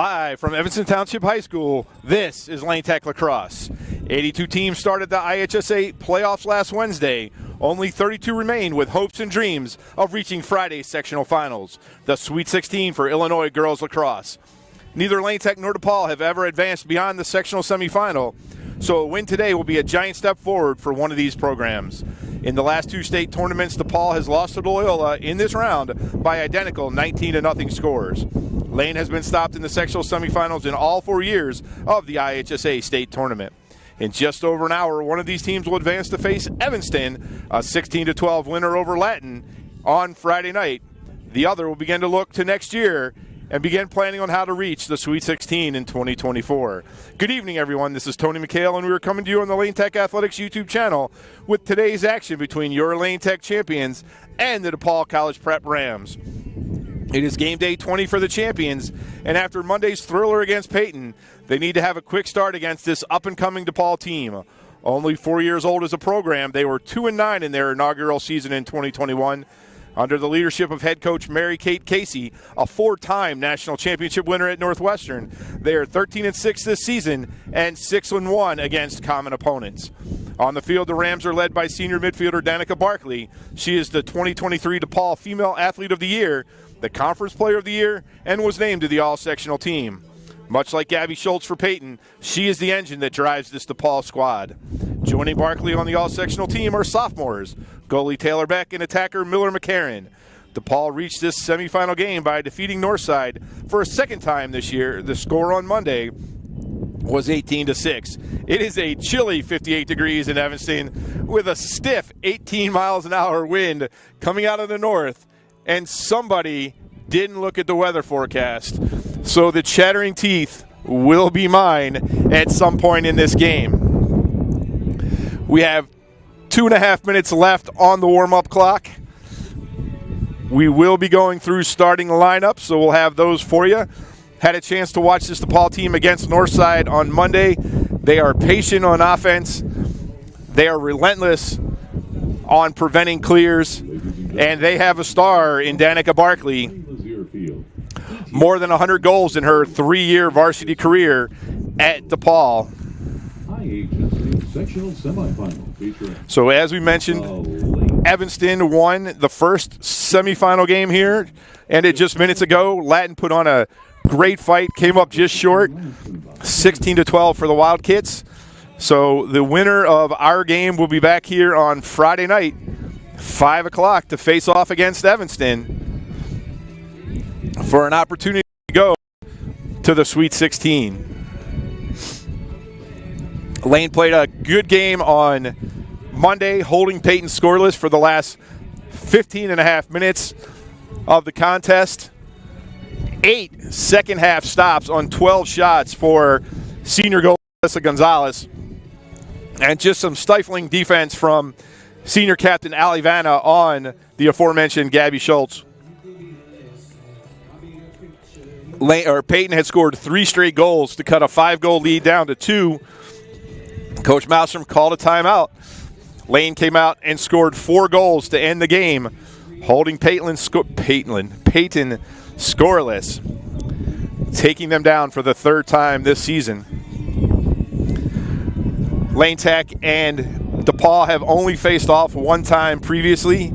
Live from Evanston Township High School, this is Lane Tech Lacrosse. 82 teams started the IHSA playoffs last Wednesday. Only 32 remain with hopes and dreams of reaching Friday's sectional finals, the Sweet 16 for Illinois girls lacrosse. Neither Lane Tech nor DePaul have ever advanced beyond the sectional semifinal, so a win today will be a giant step forward for one of these programs. In the last two state tournaments, DePaul has lost to Loyola in this round by identical 19-0 scores. Lane has been stopped in the sectional semifinals in all 4 years of the IHSA state tournament. In just over an hour, one of these teams will advance to face Evanston, a 16-12 winner over Latin, on Friday night. The other will begin to look to next year and begin planning on how to reach the Sweet 16 in 2024. Good evening, everyone. This is Tony McHale, and we are coming to you on the Lane Tech Athletics YouTube channel with today's action between your Lane Tech champions and the DePaul College Prep Rams. It is game day 20 for the champions, and after Monday's thriller against Peyton, they need to have a quick start against this up-and-coming DePaul team. Only 4 years old as a program, they were 2-9 in their inaugural season in 2021. Under the leadership of head coach Mary Kate Casey, a four-time national championship winner at Northwestern, they are 13-6 this season and 6-1 against common opponents. On the field, the Rams are led by senior midfielder Danica Barkley. She is the 2023 DePaul Female Athlete of the Year, the Conference Player of the Year, and was named to the all-sectional team. Much like Gabby Schultz for Peyton, she is the engine that drives this DePaul squad. Joining Barkley on the all-sectional team are sophomores, goalie Taylor Beck and attacker Miller McCarran. DePaul reached this semifinal game by defeating Northside for a second time this year. The score on Monday was 18-6. It is a chilly 58 degrees in Evanston with a stiff 18 miles an hour wind coming out of the north, and somebody didn't look at the weather forecast. So the chattering teeth will be mine at some point in this game. We have 2.5 minutes left on the warm-up clock. We will be going through starting lineups, so we'll have those for you. Had a chance to watch this DePaul team against Northside on Monday. They are patient on offense. They are relentless on preventing clears. And they have a star in Danica Barkley. More than 100 goals in her 3-year varsity career at DePaul. So as we mentioned, Evanston won the first semifinal game here. Ended just minutes ago. Latin put on a great fight, came up just short. 16-12 for the Wildcats. So the winner of our game will be back here on Friday night, 5 o'clock, to face off against Evanston for an opportunity to go to the Sweet 16. Lane played a good game on Monday, holding Peyton scoreless for the last 15.5 minutes of the contest. 8 second-half stops on 12 shots for senior goalie Alyssa Gonzalez, and just some stifling defense from senior captain Ali Vanna on the aforementioned Gabby Schultz. Peyton had scored 3 straight goals to cut a 5-goal lead down to 2. Coach Malstrom called a timeout. Lane came out and scored 4 goals to end the game, holding Peyton scoreless, taking them down for the 3rd time this season. Lane Tech and DePaul have only faced off one time previously.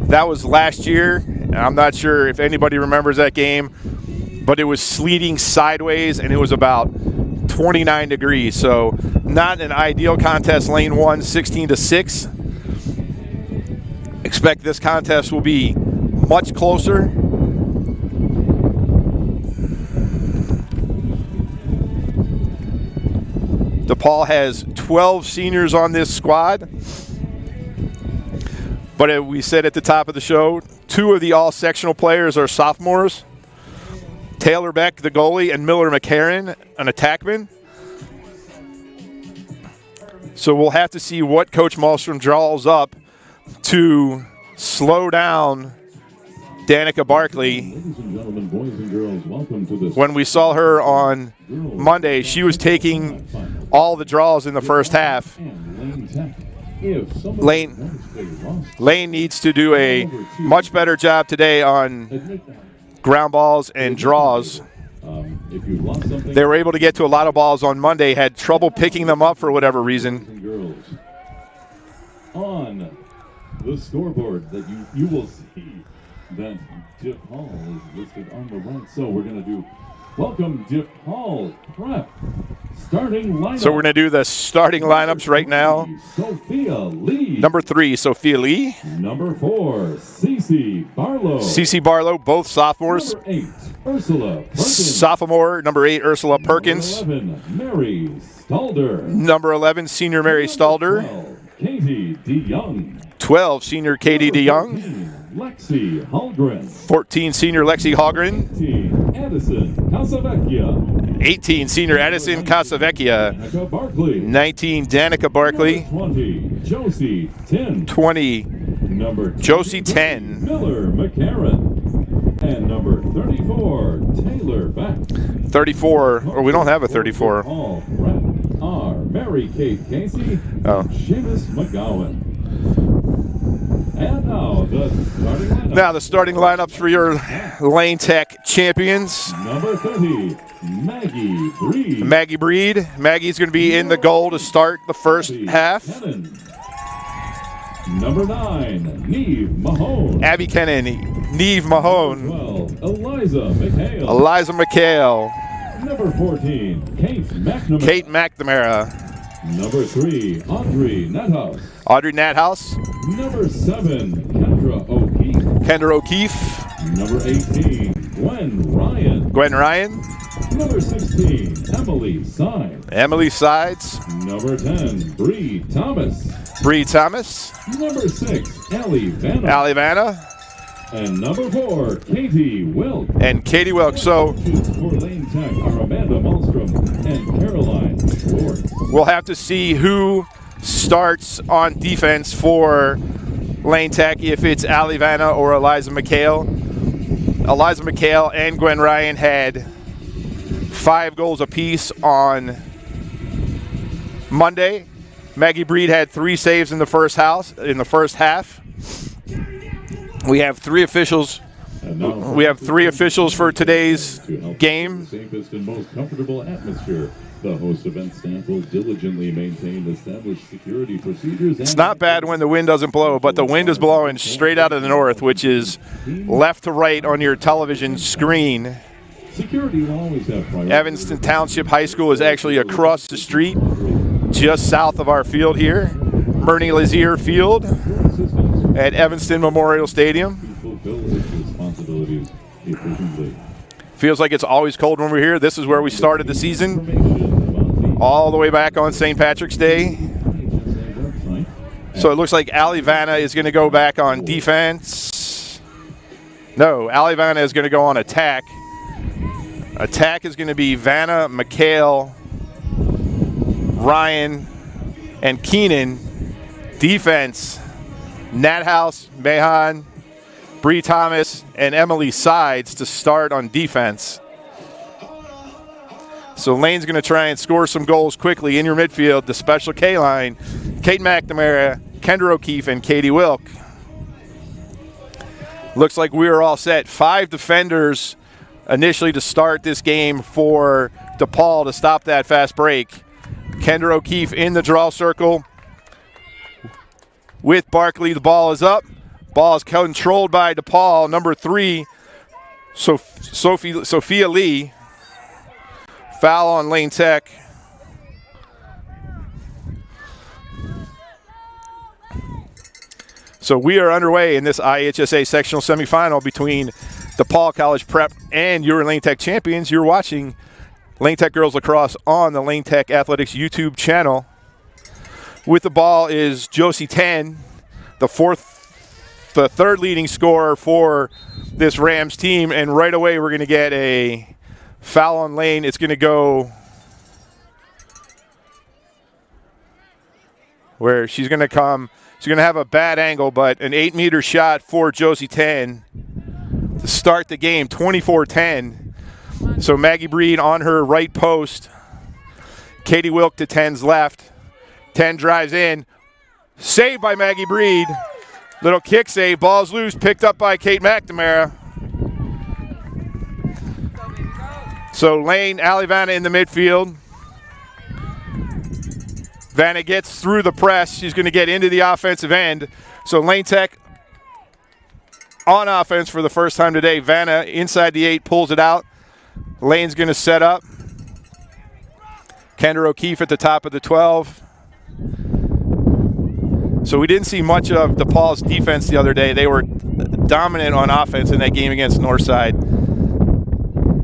That was last year. I'm not sure if anybody remembers that game, but it was sleeting sideways and it was about 29 degrees. So not an ideal contest. Lane won 16-6. Expect this contest will be much closer. DePaul has 12 seniors on this squad. But as we said at the top of the show, 2 of the all-sectional players are sophomores. Taylor Beck, the goalie, and Miller McCarran, an attackman. So we'll have to see what Coach Malstrom draws up to slow down Danica Barkley. When we saw her on Monday, she was taking all the draws in the first half. Lane needs to do a much better job today on ground balls and draws. If you lost something, they were able to get to a lot of balls on Monday, had trouble picking them up for whatever reason. Girls. On the scoreboard that you will see that DePaul is listed on the right. So we're going to do welcome DePaul prep starting lineup. So we're going to do the starting lineups right now. Sophia Lee. Number 3, Sophia Lee. Number 4, Cece Barlow. Cece Barlow, both sophomores. Number 8, Ursula Perkins. Sophomore, number 8, Ursula Perkins. Number 11, Mary Stalder. Number 11, senior Mary Stalder. 12, Katie DeYoung. 12, senior Katie DeYoung. 14, Lexi Hallgren. 14, senior Lexi Hallgren. 18, Addison Casavecchia. 18, senior Addison Casavecchia. Danica Barkley. 19, Danica Barkley. 20, Josie 10. 20, Number Josie 10. Miller McCarran. And number 34, Taylor Beck. 34, or we don't have a 34. Paul Brett R. Mary Kate Casey. Oh. Seamus McGowan. And now the starting lineup. Now the starting lineups for your Lane Tech champions. Number 30, Maggie Breed. Maggie Breed. Maggie's going to be in the goal to start the first half. Kennan. Number 9, Neve Mahone. Abby Kennan, Neve Mahone, 12, Eliza McHale. Eliza McHale, Number 14, Kate McNamara. Kate McNamara, Number 3, Audrey Nethouse. Audrey Nathouse, Number 7, Kendra O'Keefe. Kendra O'Keefe, Number 18, Gwen Ryan. Gwen Ryan, Number 16, Emily Sides. Emily Sides, Number 10, Bree Thomas. Bree Thomas, Number 6, Allie Vanna. Allie Vanna, And number 4, Katie Wilk. and Katie Wilk. So Coaches for Lane Tech are Amanda Malmstrom and Caroline Schwartz. we'll have to see who starts on defense for Lane Tech, if it's Allie Vanna or Eliza McHale. Eliza McHale and Gwen Ryan had 5 goals apiece on Monday. Maggie Breed had 3 saves in the first half. We have 3 officials. We have 3 officials for today's game. Safest and most comfortable atmosphere. The host event staff will diligently maintain established security procedures. It's not bad when the wind doesn't blow, but the wind is blowing straight out of the north, which is left to right on your television screen. Security will always have priority. Evanston Township High School is actually across the street, just south of our field here, Murney Lazier Field at Evanston Memorial Stadium. Fulfill its responsibilities efficiently. Feels like it's always cold when we're here. This is where we started the season, all the way back on St. Patrick's Day. So it looks like Allie Vanna is going to go back on defense. No, Allie Vanna is going to go on attack. Attack is going to be Vanna, McHale, Ryan, and Keenan. Defense, Nathouse, Mahan, Bree Thomas, and Emily Sides to start on defense. So Lane's going to try and score some goals quickly in your midfield. The special K line, Kate McNamara, Kendra O'Keefe, and Katie Wilk. Looks like we are all set. 5 defenders initially to start this game for DePaul to stop that fast break. Kendra O'Keefe in the draw circle with Barkley. The ball is up. Ball is controlled by DePaul. Number 3, Sophia Lee. Foul on Lane Tech. So we are underway in this IHSA sectional semifinal between DePaul College Prep and your Lane Tech champions. You're watching Lane Tech Girls Lacrosse on the Lane Tech Athletics YouTube channel. With the ball is Josie 10, the third leading scorer for this Rams team. And right away we're going to get a foul on Lane. It's going to go where she's going to come. She's going to have a bad angle, but an 8-meter shot for Josie 10 to start the game, 24-10. So Maggie Breed on her right post. Katie Wilk to 10's left. 10 drives in. Saved by Maggie Breed. Little kick save. Ball's loose. Picked up by Kate McNamara. So Lane, Ali Vanna in the midfield. Vanna gets through the press. She's going to get into the offensive end. So Lane Tech on offense for the first time today. Vanna inside the 8 pulls it out. Lane's going to set up. Kendra O'Keefe at the top of the 12. So we didn't see much of DePaul's defense the other day. They were dominant on offense in that game against Northside.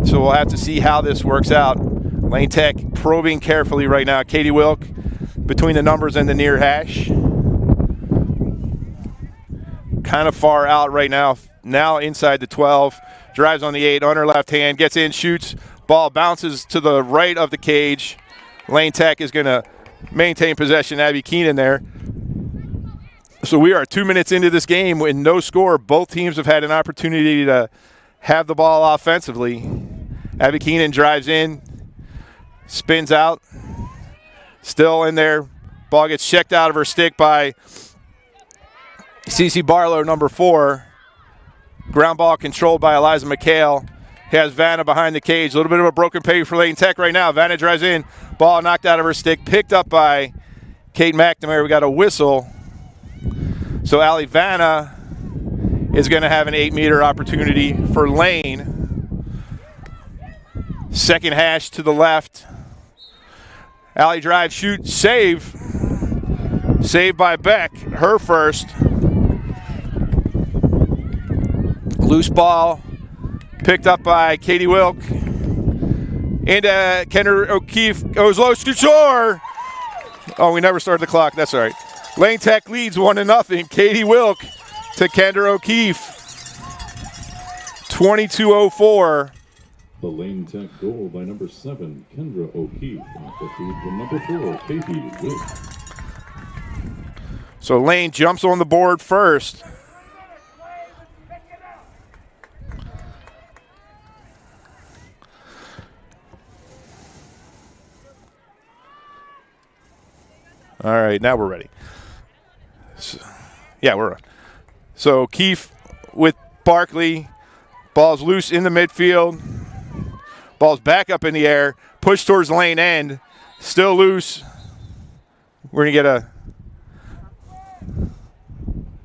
So we'll have to see how this works out. Lane Tech probing carefully right now. Katie Wilk between the numbers and the near hash. Kind of far out right now. Now inside the 12. Drives on the 8 on her left hand. Gets in, shoots. Ball bounces to the right of the cage. Lane Tech is going to maintain possession. Abby Keenan there. So we are 2 minutes into this game with no score. Both teams have had an opportunity to have the ball offensively. Abby Keenan drives in, spins out, still in there. Ball gets checked out of her stick by Cece Barlow, number 4. Ground ball controlled by Eliza McHale. Has Vanna behind the cage. A little bit of a broken pay for Lane Tech right now. Vanna drives in, ball knocked out of her stick, picked up by Kate McNamara. We got a whistle. So Ali Vanna is going to have an 8-meter opportunity for Lane. Second hash to the left. Ali drive, shoot, save. Saved by Beck, her first. Loose ball picked up by Katie Wilk. Into Kendra O'Keefe goes low, shoots short. Oh, we never started the clock. That's all right. Lane Tech leads 1-0. Katie Wilk to Kendra O'Keefe. 22:04. The Lane Tech goal by number 7, Kendra O'Keefe. And the feed from number 4, Katie Wilk. So Lane jumps on the board first. All right, now we're ready. So, yeah, we're on. So Keefe with Barkley. Ball's loose in the midfield. Ball's back up in the air. Push towards the lane end. Still loose. We're going to get a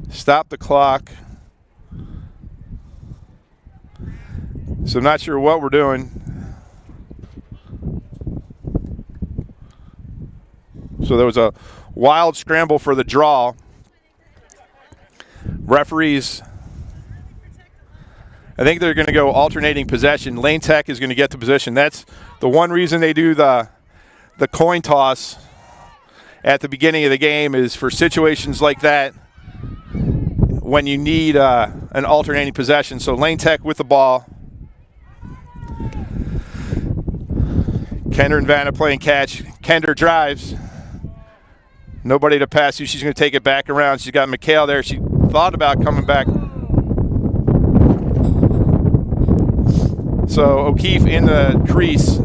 stop the clock. So I'm not sure what we're doing. So there was a wild scramble for the draw. Referees, I think they're going to go alternating possession. Lane Tech is going to get the position. That's the one reason they do the coin toss at the beginning of the game, is for situations like that when you need an alternating possession. So Lane Tech with the ball. Kendra and Vanna playing catch. Kendra drives. Nobody to pass to. She's going to take it back around. She's got McHale there. She thought about coming back. So O'Keefe in the crease.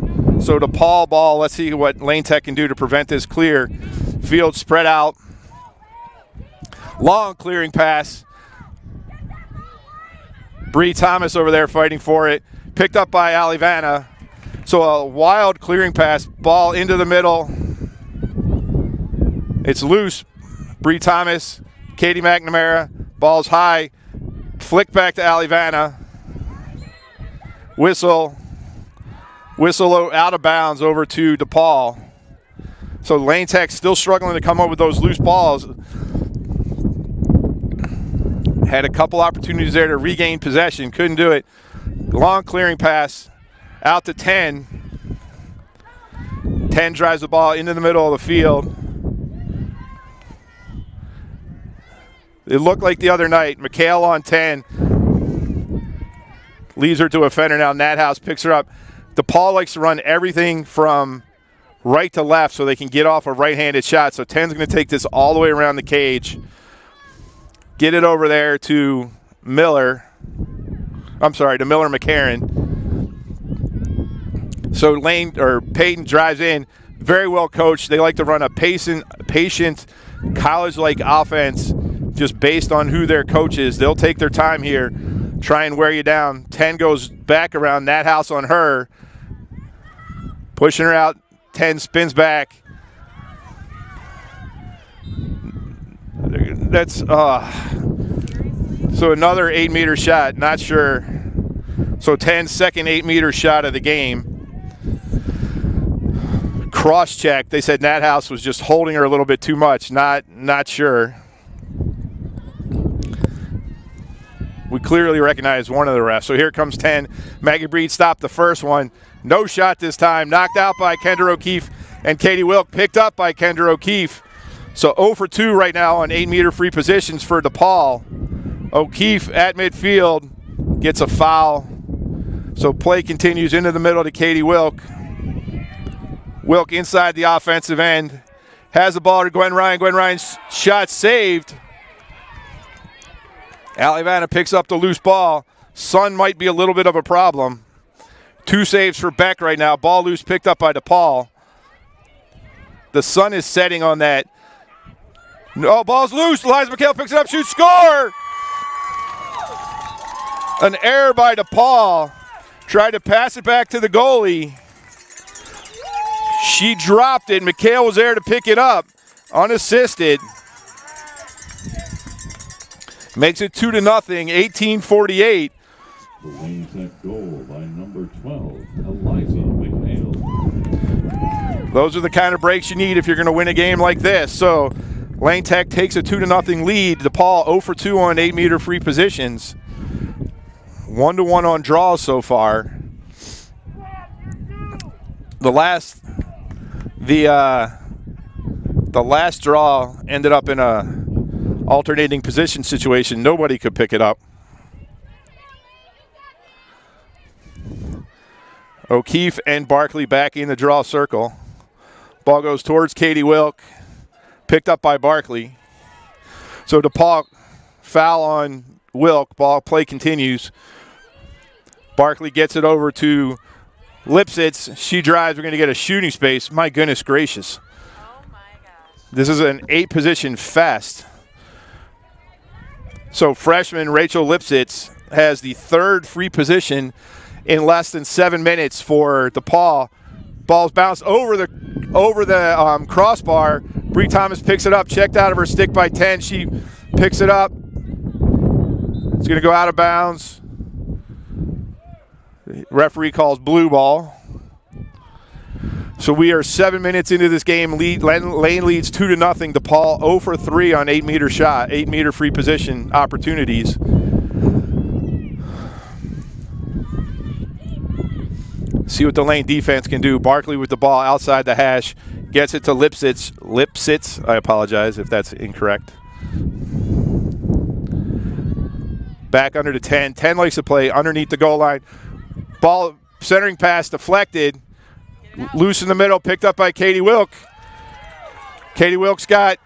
So DePaul ball. Let's see what Lane Tech can do to prevent this clear. Field spread out. Long clearing pass. Bree Thomas over there fighting for it. Picked up by Ali Vanna. So a wild clearing pass. Ball into the middle. It's loose. Bree Thomas, Katie McNamara, ball's high. Flick back to Ali Vanna. Whistle out of bounds over to DePaul. So Lane Tech still struggling to come up with those loose balls. Had a couple opportunities there to regain possession, couldn't do it. Long clearing pass out to 10. 10 drives the ball into the middle of the field. It looked like the other night. McHale on 10. Leaves her to a fender now. Nathouse picks her up. DePaul likes to run everything from right to left so they can get off a right-handed shot. So 10's going to take this all the way around the cage. Get it over there to Miller. I'm sorry, to Miller McCarran. So Peyton drives in. Very well coached. They like to run a patient college-like offense just based on who their coach is. They'll take their time here, try and wear you down. 10 goes back around. Nathouse on her. Pushing her out. 10 spins back. That's so another 8-meter shot. Not sure. So 10 second 8-meter shot of the game. Cross check. They said Nat House was just holding her a little bit too much. Not sure. We clearly recognize one of the refs. So here comes 10. Maggie Breed stopped the first one. No shot this time. Knocked out by Kendra O'Keefe, and Katie Wilk picked up by Kendra O'Keefe. So 0 for 2 right now on 8-meter free positions for DePaul. O'Keefe at midfield gets a foul. So play continues into the middle to Katie Wilk. Wilk inside the offensive end. Has the ball to Gwen Ryan. Gwen Ryan's shot saved. Alivana picks up the loose ball. Sun might be a little bit of a problem. 2 saves for Beck right now. Ball loose picked up by DePaul. The Sun is setting on that. No, ball's loose. Eliza McHale picks it up, shoots, score! An error by DePaul. Tried to pass it back to the goalie. She dropped it. McHale was there to pick it up, unassisted. Makes it 2-0, 18:48. The Lane Tech goal by number 12, Eliza McHale. Those are the kind of breaks you need if you're going to win a game like this. So Lane Tech takes a 2-0 lead. DePaul 0 for 2 on 8-meter free positions. 1-1 on draws so far. The last draw ended up in a alternating position situation. Nobody could pick it up. O'Keefe and Barkley back in the draw circle. Ball goes towards Katie Wilk. Picked up by Barkley. So DePaul foul on Wilk. Ball play continues. Barkley gets it over to Lipsitz. She drives. We're going to get a shooting space. My goodness gracious. Oh my gosh. This is an 8-position fest. So freshman Rachel Lipsitz has the 3rd free position in less than 7 minutes for DePaul. Ball's bounced over the crossbar. Bree Thomas picks it up, checked out of her stick by 10. She picks it up. It's going to go out of bounds. The referee calls blue ball. So we are 7 minutes into this game. Lane leads 2-0. DePaul 0 for 3 on 8-meter shot, 8-meter free position opportunities. See what the Lane defense can do. Barkley with the ball outside the hash. Gets it to Lipsitz. I apologize if that's incorrect. Back under to 10. 10 likes to play underneath the goal line. Ball centering pass deflected. Loose in the middle, picked up by Katie Wilk. Katie Wilk's got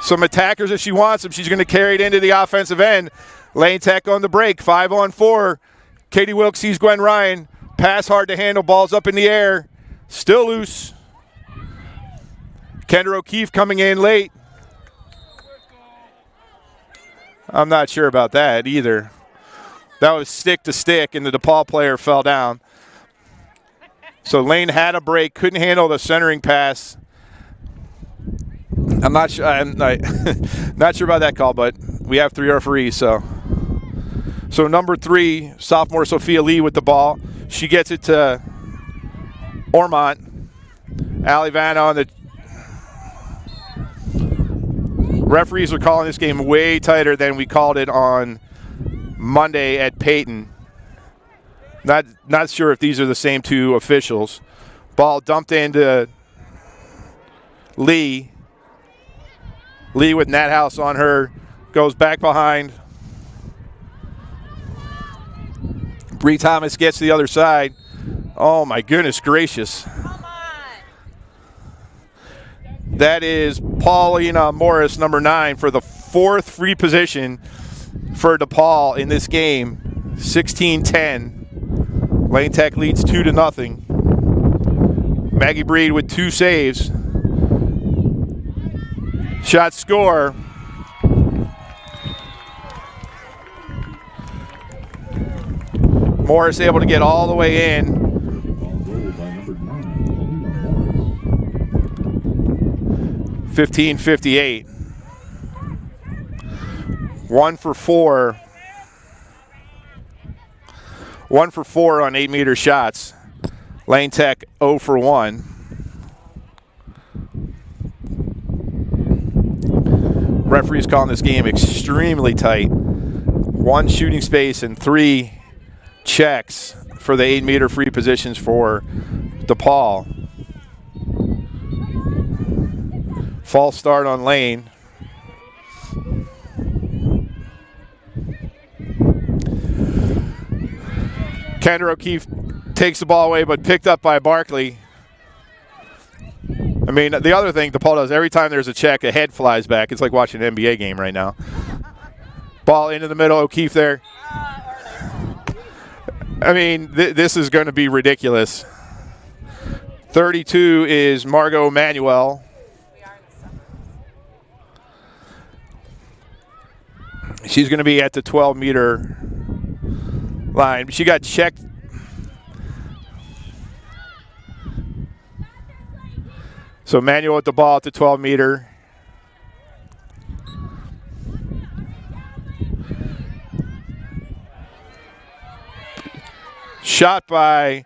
some attackers if she wants them. She's going to carry it into the offensive end. Lane Tech on the break, 5-on-4. Katie Wilk sees Gwen Ryan. Pass hard to handle, ball's up in the air. Still loose. Kendra O'Keefe coming in late. I'm not sure about that either. That was stick to stick, and the DePaul player fell down. So Lane had a break, couldn't handle the centering pass. I'm not sure. I'm not sure about that call, but we have 3 referees. So number 3, sophomore Sophia Lee with the ball. She gets it to Ormont. Alivana on the. Referees are calling this game way tighter than we called it on Monday at Peyton. Not sure if these are the same 2 officials. Ball dumped into Lee. Lee with Nat House on her. Goes back behind. Bree Thomas gets to the other side. Oh, my goodness gracious. Come on. That is Paulina Morris, number 9, for the 4th free position for DePaul in this game. 16-10. Lane Tech leads 2-0. Maggie Breed with 2 saves. Shot score. Morris able to get all the way in. 15:58. 1 for 4. 1 for 4 on 8-meter shots. Lane Tech 0 for 1. Referees calling this game extremely tight. 1 shooting space and 3 checks for the 8-meter free positions for DePaul. False start on Lane. Kendra O'Keefe takes the ball away, but picked up by Barkley. I mean, the other thing DePaul does, every time there's a check, a head flies back. It's like watching an NBA game right now. Ball into the middle, O'Keefe there. I mean, this is going to be ridiculous. 32 is Margot Manuel. She's going to be at the 12-meter line. She got checked. So Manuel with the ball at the 12-meter. Shot by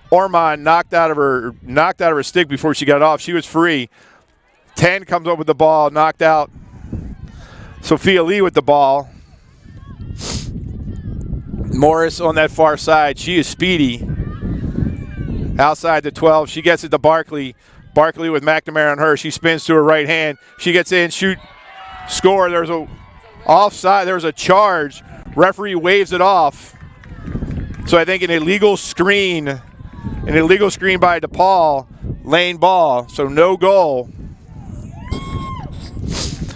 Ormond, knocked out of her stick before she got off. She was free. 10 comes up with the ball, knocked out. Sophia Lee with the ball. Morris on that far side. She is speedy. Outside the 12. She gets it to Barkley. Barkley with McNamara on her. She spins to her right hand. She gets in, shoot, score. There's a offside. There's a charge. Referee waves it off. So I think an illegal screen by DePaul. Lane ball. So no goal.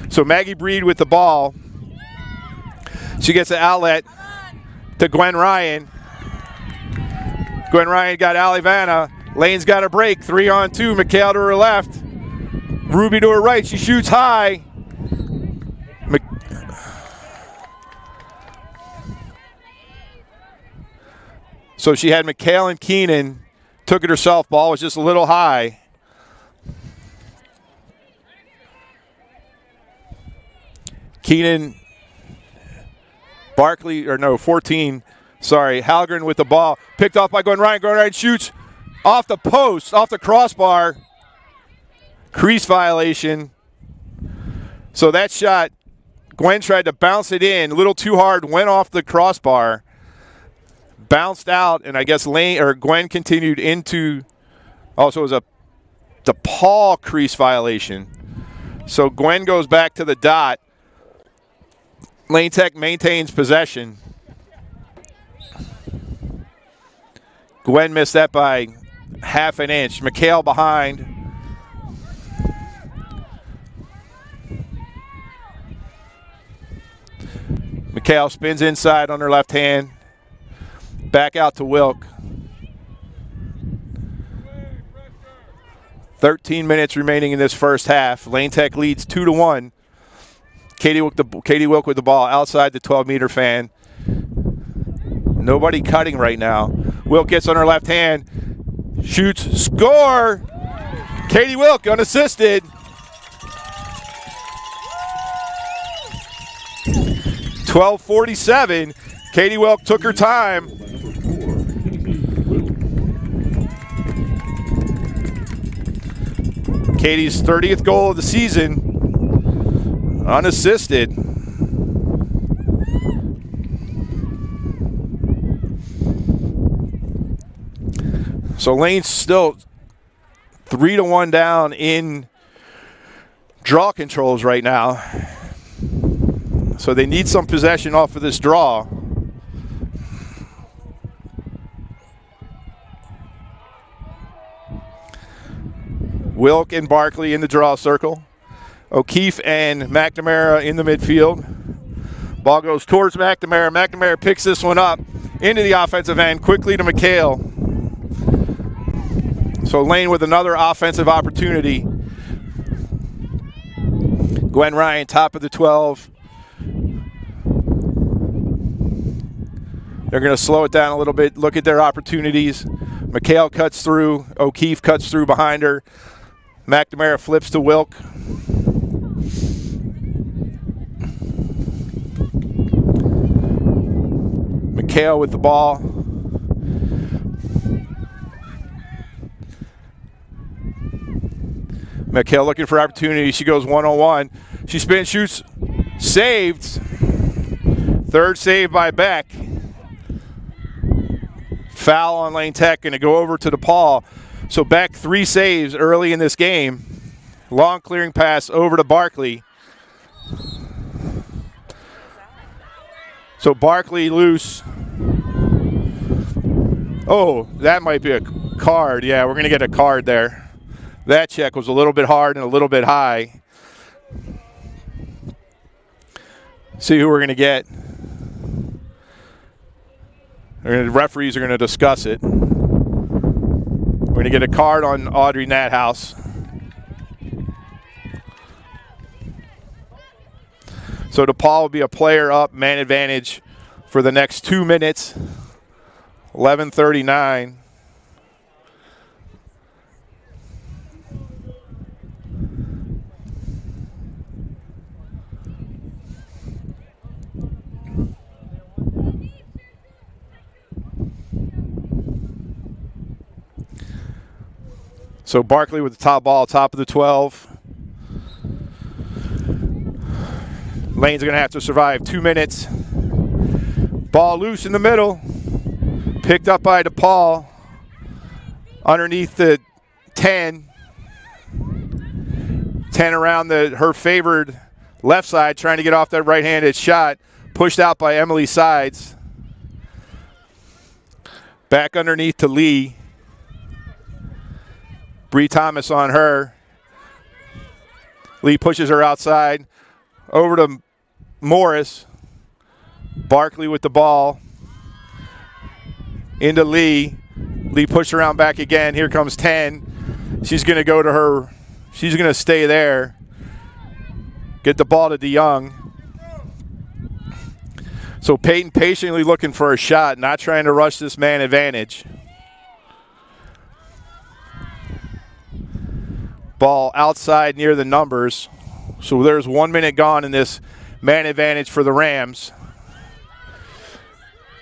So Maggie Breed with the ball. She gets an outlet to Gwen Ryan. Gwen Ryan got Alivana. Lane's got a break. 3-on-2. McHale to her left. Ruby to her right. She shoots high. So she had McHale and Keenan. Took it herself. Ball was just a little high. Keenan, Barkley, 14, sorry, Halgren with the ball. Picked off by Gwen Ryan. Gwen Ryan shoots off the post, off the crossbar. Crease violation. So that shot, Gwen tried to bounce it in. A little too hard, went off the crossbar. Bounced out, and I guess Gwen continued into, also it was a DePaul crease violation. So Gwen goes back to the dot. Lane Tech maintains possession. Gwen missed that by half an inch. McHale behind. McHale spins inside on her left hand. Back out to Wilk. 13 minutes remaining in this first half. Lane Tech leads 2-1. Katie Wilk with the ball outside the 12-meter fan. Nobody cutting right now. Wilk gets on her left hand. Shoots. Score! Katie Wilk unassisted. 12:47. Katie Wilk took her time. Katie's 30th goal of the season. Unassisted. So Lane's still 3-1 down in draw controls right now. So they need some possession off of this draw. Wilk and Barkley in the draw circle. O'Keefe and McNamara in the midfield. Ball goes towards McNamara. McNamara picks this one up into the offensive end, quickly to McHale. So Lane with another offensive opportunity. Gwen Ryan, top of the 12. They're going to slow it down a little bit, look at their opportunities. McHale cuts through. O'Keefe cuts through behind her. McNamara flips to Wilk. McHale with the ball. McHale looking for opportunity. She goes one-on-one. She spins, shoots, saved. Third save by Beck. Foul on Lane Tech, going to go over to DePaul. So Beck, 3 saves early in this game. Long clearing pass over to Barkley. So Barkley loose. Oh, that might be a card. Yeah, we're going to get a card there. That check was a little bit hard and a little bit high. See who we're going to get. The referees are going to discuss it. We're going to get a card on Audrey Nathouse. So DePaul will be a player up, man advantage for the next 2 minutes. 11:39. So Barkley with the top ball, top of the 12. Lane's going to have to survive 2 minutes. Ball loose in the middle. Picked up by DePaul. Underneath the 10. 10 around her favored left side, trying to get off that right-handed shot. Pushed out by Emily Sides. Back underneath to Lee. Bree Thomas on her. Lee pushes her outside. Over to Morris. Barkley with the ball. Into Lee. Lee pushed around back again. Here comes 10. She's going to go to her. She's going to stay there. Get the ball to DeYoung. So Peyton patiently looking for a shot, not trying to rush this man advantage. Ball outside near the numbers. So there's 1 minute gone in this man advantage for the Rams.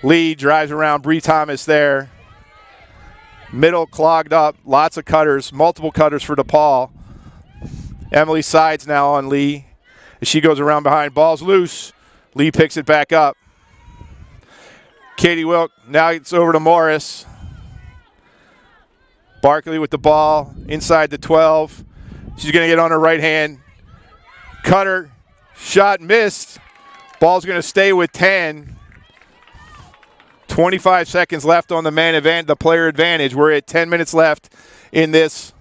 Lee drives around. Bree Thomas there. Middle clogged up. Lots of cutters. Multiple cutters for DePaul. Emily Sides now on Lee. As she goes around behind. Ball's loose. Lee picks it back up. Katie Wilk. Now it's over to Morris. Barkley with the ball inside the 12. She's going to get on her right hand. Cutter. Shot missed. Ball's going to stay with 10. 25 seconds left on the player advantage. We're at 10 minutes left in this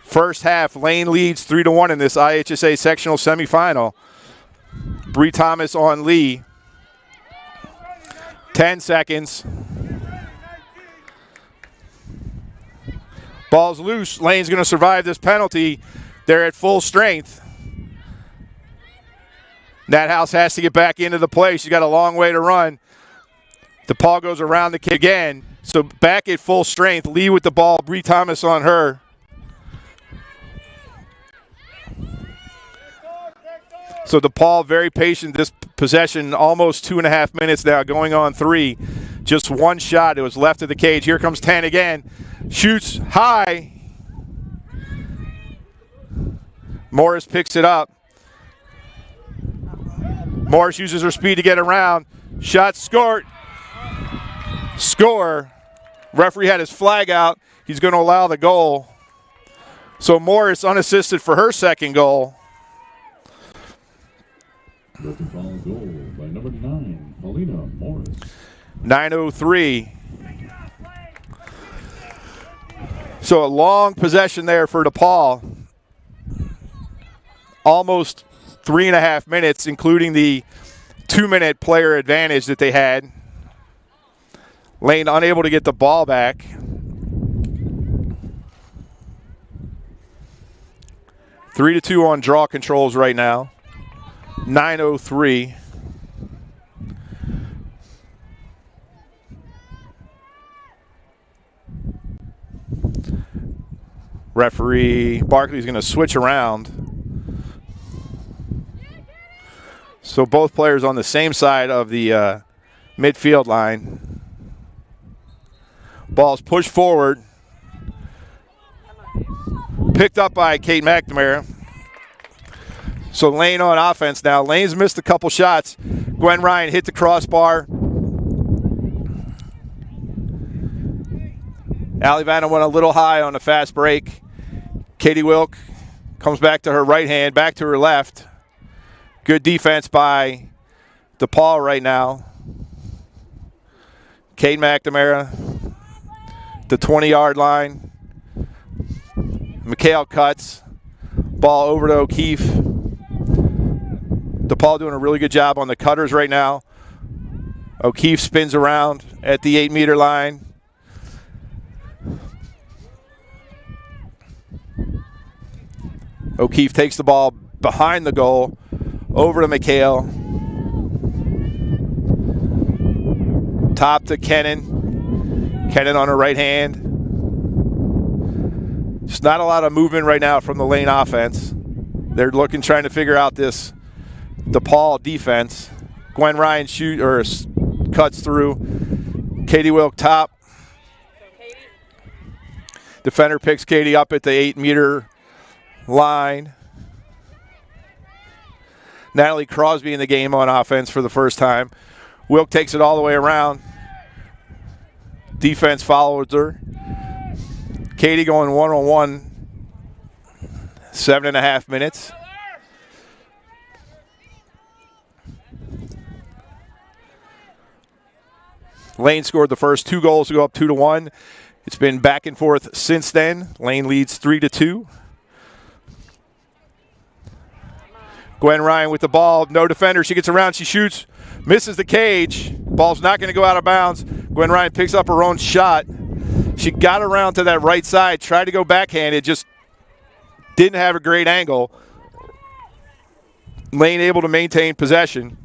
first half. Lane leads 3-1 in this IHSA sectional semifinal. Bree Thomas on Lee. 10 seconds. Ball's loose. Lane's going to survive this penalty. They're at full strength. Nathouse has to get back into the play. She's got a long way to run. DePaul goes around the kid again. So back at full strength. Lee with the ball. Bree Thomas on her. So DePaul very patient this possession. Almost 2.5 minutes now, going on 3. Just one shot. It was left of the cage. Here comes 10 again. Shoots high. Morris picks it up. Morris uses her speed to get around. Shot scored. Score. Referee had his flag out. He's going to allow the goal. So Morris unassisted for her second goal. The foul goal by number 9, Paulina Morris. 9:03. So a long possession there for DePaul. Almost 3.5 minutes, including the 2-minute player advantage that they had. Lane unable to get the ball back. Three to 2 on draw controls right now. 9:03. Referee Barkley's going to switch around. So both players on the same side of the midfield line. Ball's pushed forward. Picked up by Kate McNamara. So Lane on offense now. Lane's missed a couple shots. Gwen Ryan hit the crossbar. Allie Vanna went a little high on the fast break. Katie Wilk comes back to her right hand, back to her left. Good defense by DePaul right now. Kate McNamara, the 20-yard line. McHale cuts. Ball over to O'Keefe. DePaul doing a really good job on the cutters right now. O'Keefe spins around at the 8-meter line. O'Keefe takes the ball behind the goal, over to McHale. Top to Kennan. Kennan on her right hand. Just not a lot of movement right now from the Lane offense. They're looking, trying to figure out this DePaul defense. Gwen Ryan cuts through. Katie Wilk top. Defender picks Katie up at the 8-meter line. Natalie Crosby in the game on offense for the first time. Wilk takes it all the way around. Defense follows her. Katie going one-on-one. 7.5 minutes. Lane scored the first 2 goals to go up 2-1. It's been back and forth since then. Lane leads 3-2. Gwen Ryan with the ball. No defender. She gets around. She shoots. Misses the cage. Ball's not going to go out of bounds. Gwen Ryan picks up her own shot. She got around to that right side. Tried to go backhanded. Just didn't have a great angle. Lane able to maintain possession.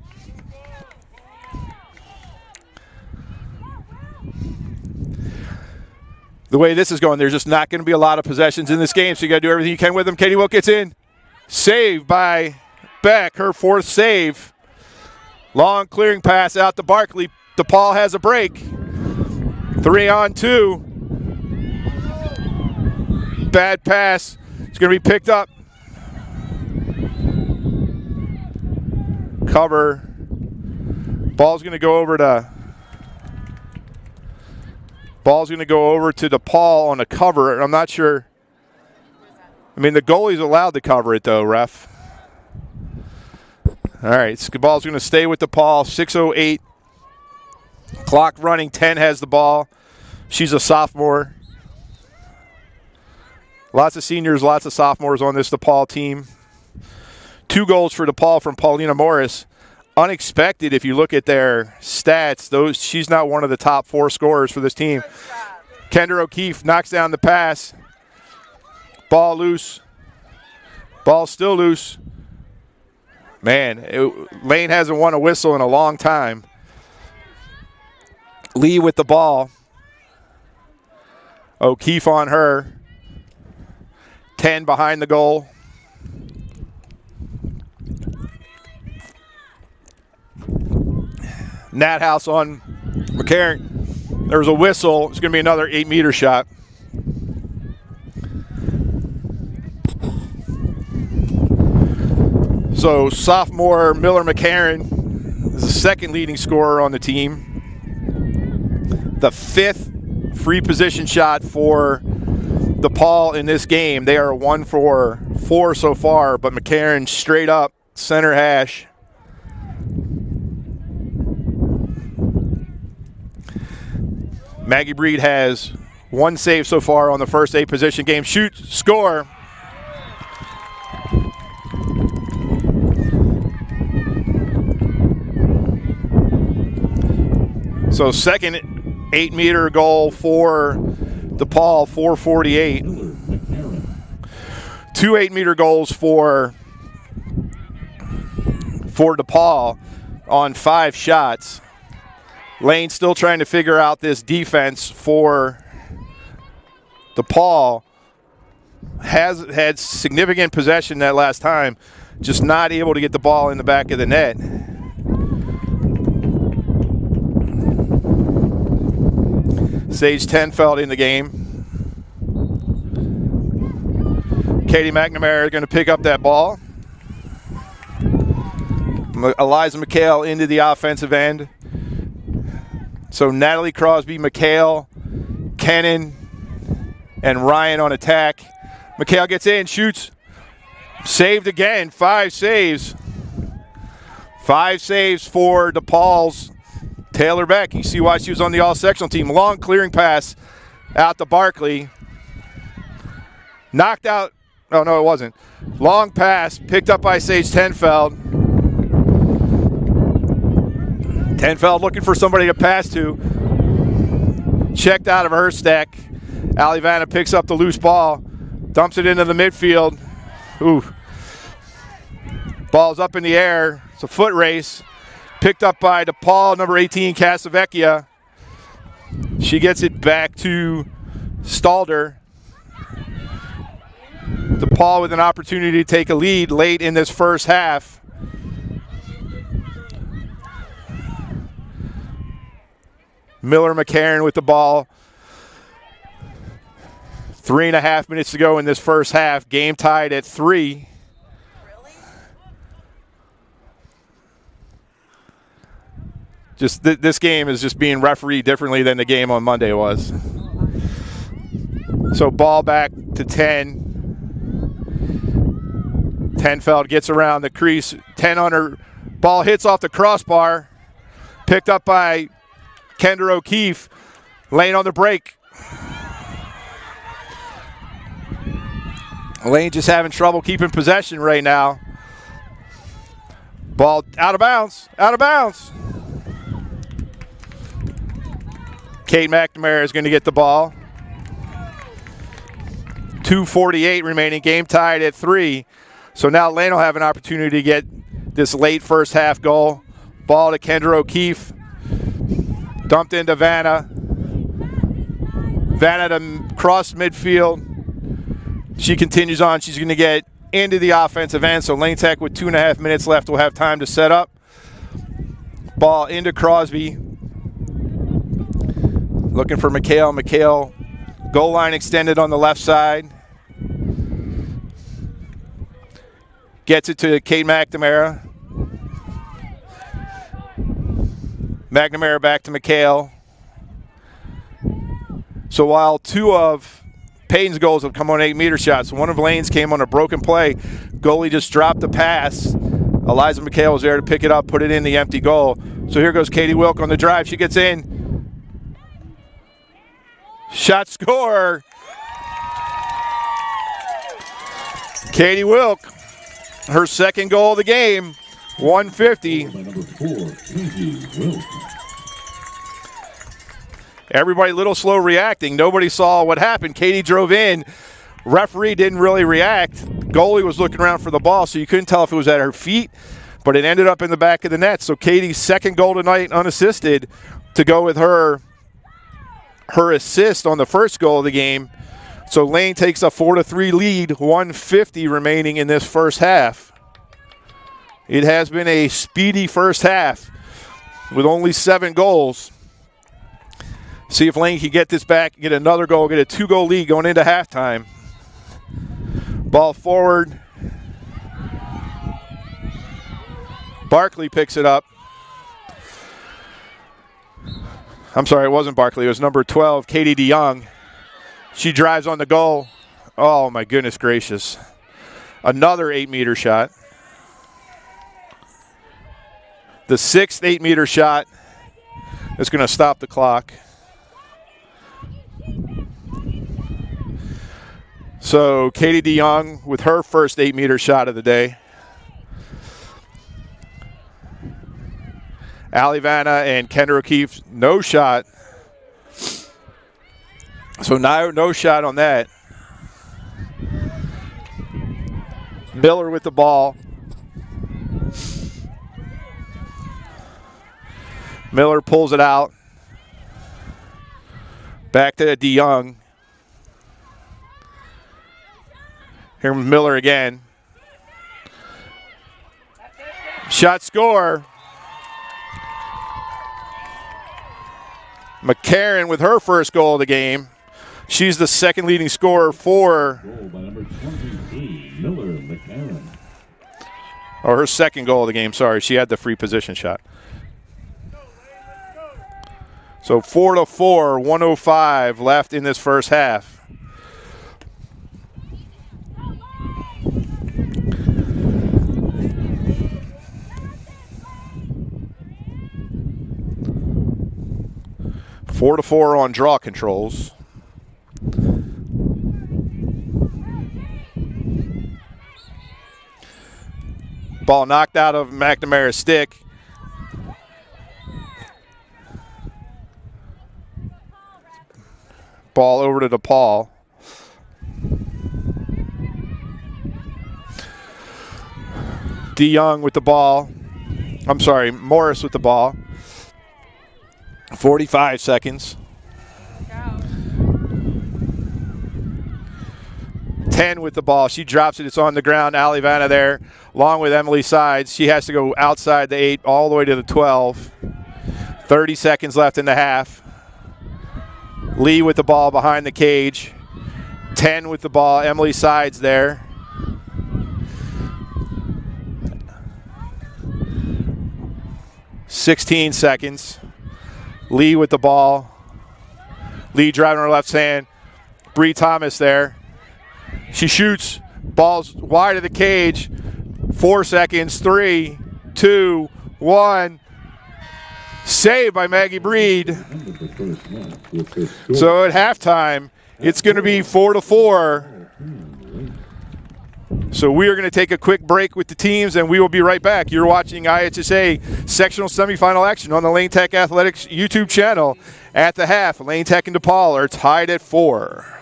The way this is going, there's just not going to be a lot of possessions in this game, so you got to do everything you can with them. Katie Wilk gets in. Saved by Beck, her 4th save. Long clearing pass out to Barkley. DePaul has a break. 3-on-2. Bad pass. It's going to be picked up. Cover. Ball's going to go over to DePaul on a cover. I'm not sure. I mean, the goalie's allowed to cover it, though, ref. All right, the ball's going to stay with DePaul. 6:08. Clock running. 10 has the ball. She's a sophomore. Lots of seniors, lots of sophomores on this DePaul team. 2 goals for DePaul from Paulina Morris. Unexpected if you look at their stats. She's not one of the top 4 scorers for this team. Kendra O'Keefe knocks down the pass. Ball loose. Ball still loose. Man, Lane hasn't won a whistle in a long time. Lee with the ball. O'Keefe on her. 10 behind the goal. Nat House on McCarran. There was a whistle. It's going to be another 8-meter shot. So sophomore Miller McCarran is the 2nd leading scorer on the team. The 5th free position shot for DePaul in this game. They are 1 for 4 so far, but McCarran straight up center hash. Maggie Breed has 1 save so far on the first 8 position game. Shoot, score. So second 8-meter goal for DePaul, 4:48. 2 8-meter goals for DePaul on 5 shots. Lane still trying to figure out this defense for DePaul. has had significant possession that last time, just not able to get the ball in the back of the net. Sage Tenfeld in the game. Katie McNamara is going to pick up that ball. Eliza McHale into the offensive end. So Natalie Crosby, McHale, Kennan, and Ryan on attack. McHale gets in, shoots. Saved again, 5 saves. 5 saves for DePaul's Taylor Beck. You see why she was on the all-sectional team. Long clearing pass out to Barkley. Knocked out. Oh, no, it wasn't. Long pass picked up by Sage Tenfeld. Tenfeld looking for somebody to pass to. Checked out of her stack. Ali Vanna picks up the loose ball. Dumps it into the midfield. Ooh. Ball's up in the air. It's a foot race. Picked up by DePaul, number 18, Casavecchia. She gets it back to Stalder. DePaul with an opportunity to take a lead late in this first half. Miller McCarron with the ball. 3.5 minutes to go in this first half. Game tied at 3. Just this game is just being refereed differently than the game on Monday was. So ball back to 10. Tenfeld gets around the crease. 10 on her. Ball hits off the crossbar. Picked up by Kendra O'Keefe. Lane on the break. Lane just having trouble keeping possession right now. Ball out of bounds. Out of bounds. Kate McNamara is going to get the ball. 2:48 remaining. Game tied at 3. So now Lane will have an opportunity to get this late first half goal. Ball to Kendra O'Keefe. Dumped into Vanna. Vanna to cross midfield. She continues on. She's going to get into the offensive end. So Lane Tech with 2.5 minutes left will have time to set up. Ball into Crosby. Looking for McHale. McHale, goal line extended on the left side. Gets it to Kate McNamara. McNamara back to McHale. So while 2 of Payton's goals have come on 8-meter shots, one of Lane's came on a broken play. Goalie just dropped the pass. Eliza McHale was there to pick it up, put it in the empty goal. So here goes Katie Wilk on the drive. She gets in. Shot score. Katie Wilk, her second goal of the game, 150. By number 4, Katie Wilk. Everybody a little slow reacting. Nobody saw what happened. Katie drove in. Referee didn't really react. Goalie was looking around for the ball, so you couldn't tell if it was at her feet, but it ended up in the back of the net. So Katie's second goal tonight unassisted to go with her assist on the first goal of the game. So Lane takes a 4-3 lead, 150 remaining in this first half. It has been a speedy first half with only 7 goals. See if Lane can get this back, get another goal, get a 2-goal lead going into halftime. Ball forward. Barkley picks it up. I'm sorry, it wasn't Barkley. It was number 12, Katie DeYoung. She drives on the goal. Oh, my goodness gracious. Another 8-meter shot. The 6th 8-meter shot is going to stop the clock. So Katie DeYoung with her first 8-meter shot of the day. Ali Vanna and Kendra O'Keefe, no shot. So no shot on that. Miller with the ball. Miller pulls it out. Back to DeYoung. Here Miller again. Shot score. McCarron with her first goal of the game. She's the second leading scorer for. Goal by number 28, Miller McCarron. Or her second goal of the game, sorry. She had the free position shot. So 4-4, 1:05 left in this first half. Four to 4 on draw controls. Ball knocked out of McNamara's stick. Ball over to DePaul. DeYoung with the ball. I'm sorry, Morris with the ball. 45 seconds. 10 with the ball. She drops it. It's on the ground. Alivana there, along with Emily Sides. She has to go outside the 8 all the way to the 12. 30 seconds left in the half. Lee with the ball behind the cage. 10 with the ball. Emily Sides there. $16 seconds. Lee with the ball. Lee driving her left hand. Bree Thomas there. She shoots. Ball's wide of the cage. 4 seconds. 3, 2, 1. Saved by Maggie Breed. So at halftime, it's going to be 4-4. So we are going to take a quick break with the teams, and we will be right back. You're watching IHSA sectional semifinal action on the Lane Tech Athletics YouTube channel. At the half, Lane Tech and DePaul are tied at 4.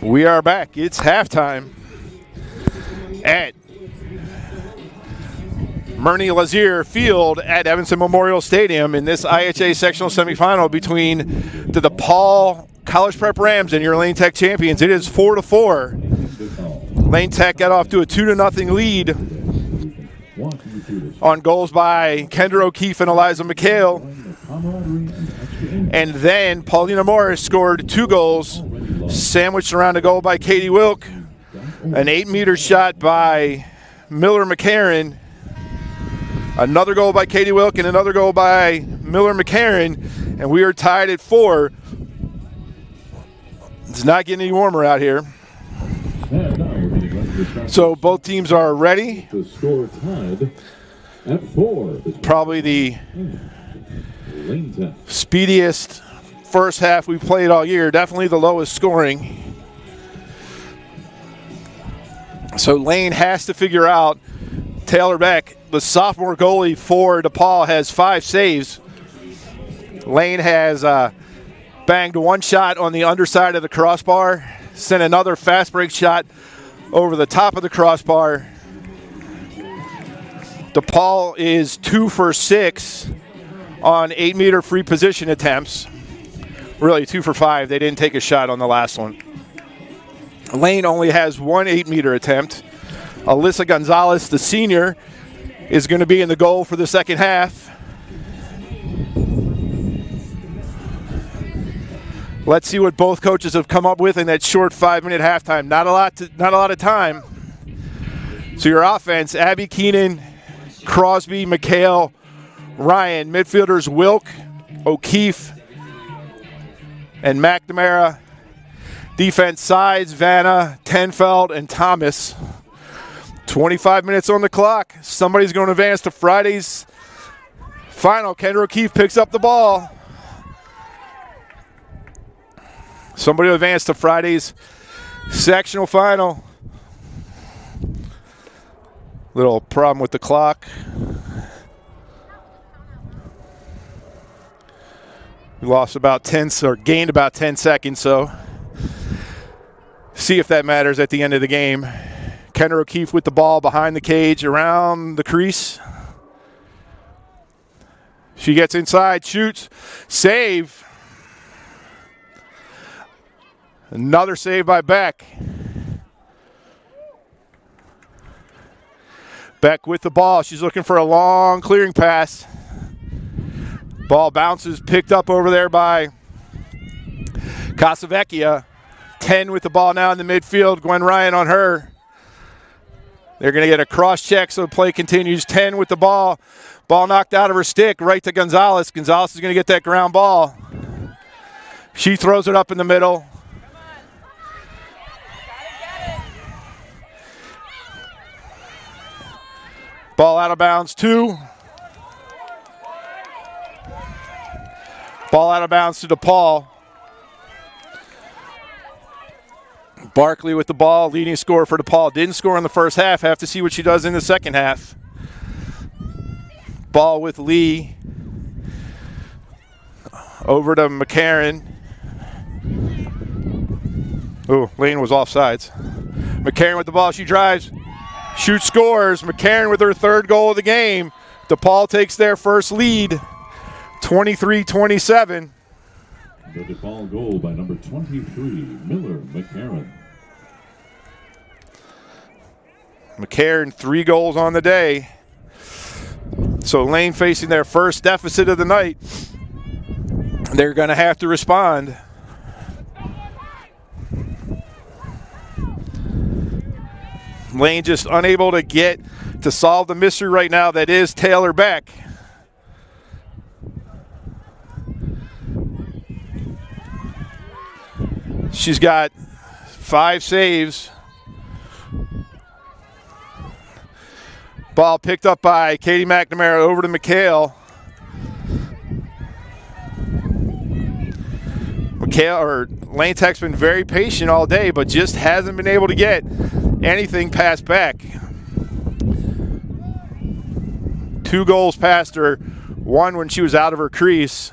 We are back. It's halftime at Murney Lazier Field at Evanston Memorial Stadium in this IHSA sectional semifinal between the DePaul College Prep Rams and your Lane Tech champions. It is 4-4. Lane Tech got off to a 2-0 lead on goals by Kendra O'Keefe and Eliza McHale. And then Paulina Morris scored 2 goals, sandwiched around a goal by Katie Wilk, an 8-meter shot by Miller McCarran, another goal by Katie Wilk, and another goal by Miller McCarran, and we are tied at 4. It's not getting any warmer out here. So both teams are ready. The score tied at 4. Probably the Lane Tech. speediest first half we played all year. Definitely the lowest scoring. So Lane has to figure out. Taylor Beck, the sophomore goalie for DePaul, has 5 saves. Lane has banged 1 shot on the underside of the crossbar, sent another fast break shot over the top of the crossbar. DePaul is 2 for 6 on 8-meter free position attempts. Really 2 for 5. They didn't take a shot on the last one. Lane only has 1 8-meter attempt. Alyssa Gonzalez, the senior, is going to be in the goal for the second half. Let's see what both coaches have come up with in that short 5-minute halftime. Not a lot of time. So your offense: Abby Keenan, Crosby, McHale, Ryan. Midfielders: Wilk, O'Keefe, and McNamara. Defense sides: Vanna, Tenfeld, and Thomas. 25 minutes on the clock. Somebody's going to advance to Friday's final. Kendra O'Keefe picks up the ball. Somebody will advance to Friday's sectional final. Little problem with the clock. We lost about 10, or gained about 10 seconds, so see if that matters at the end of the game. Kendra O'Keefe with the ball behind the cage, around the crease. She gets inside, shoots, save. Another save by Beck. Beck with the ball. She's looking for a long clearing pass. Ball bounces, picked up over there by Casavecchia. 10 with the ball now in the midfield. Gwen Ryan on her. They're going to get a cross check, so the play continues. 10 with the ball. Ball knocked out of her stick, right to Gonzalez. Gonzalez is going to get that ground ball. She throws it up in the middle. Ball out of bounds, 2. Ball out of bounds to DePaul. Barkley with the ball, leading scorer for DePaul. Didn't score in the first half. Have to see what she does in the second half. Ball with Lee. Over to McCarran. Oh, Lane was offsides. McCarran with the ball. She drives. Shoots, scores. McCarran with her 3rd goal of the game. DePaul takes their first lead, 23-27. The DePaul goal by number 23, Miller McCarran. McCarran, 3 goals on the day. So Lane facing their first deficit of the night. They're going to have to respond. Lane just unable to get to solve the mystery right now that is Taylor Beck. She's got 5 saves. Ball picked up by Katie McNamara over to McHale. Lane Tech's been very patient all day, but just hasn't been able to get anything past Beck. 2 goals past her, 1 when she was out of her crease.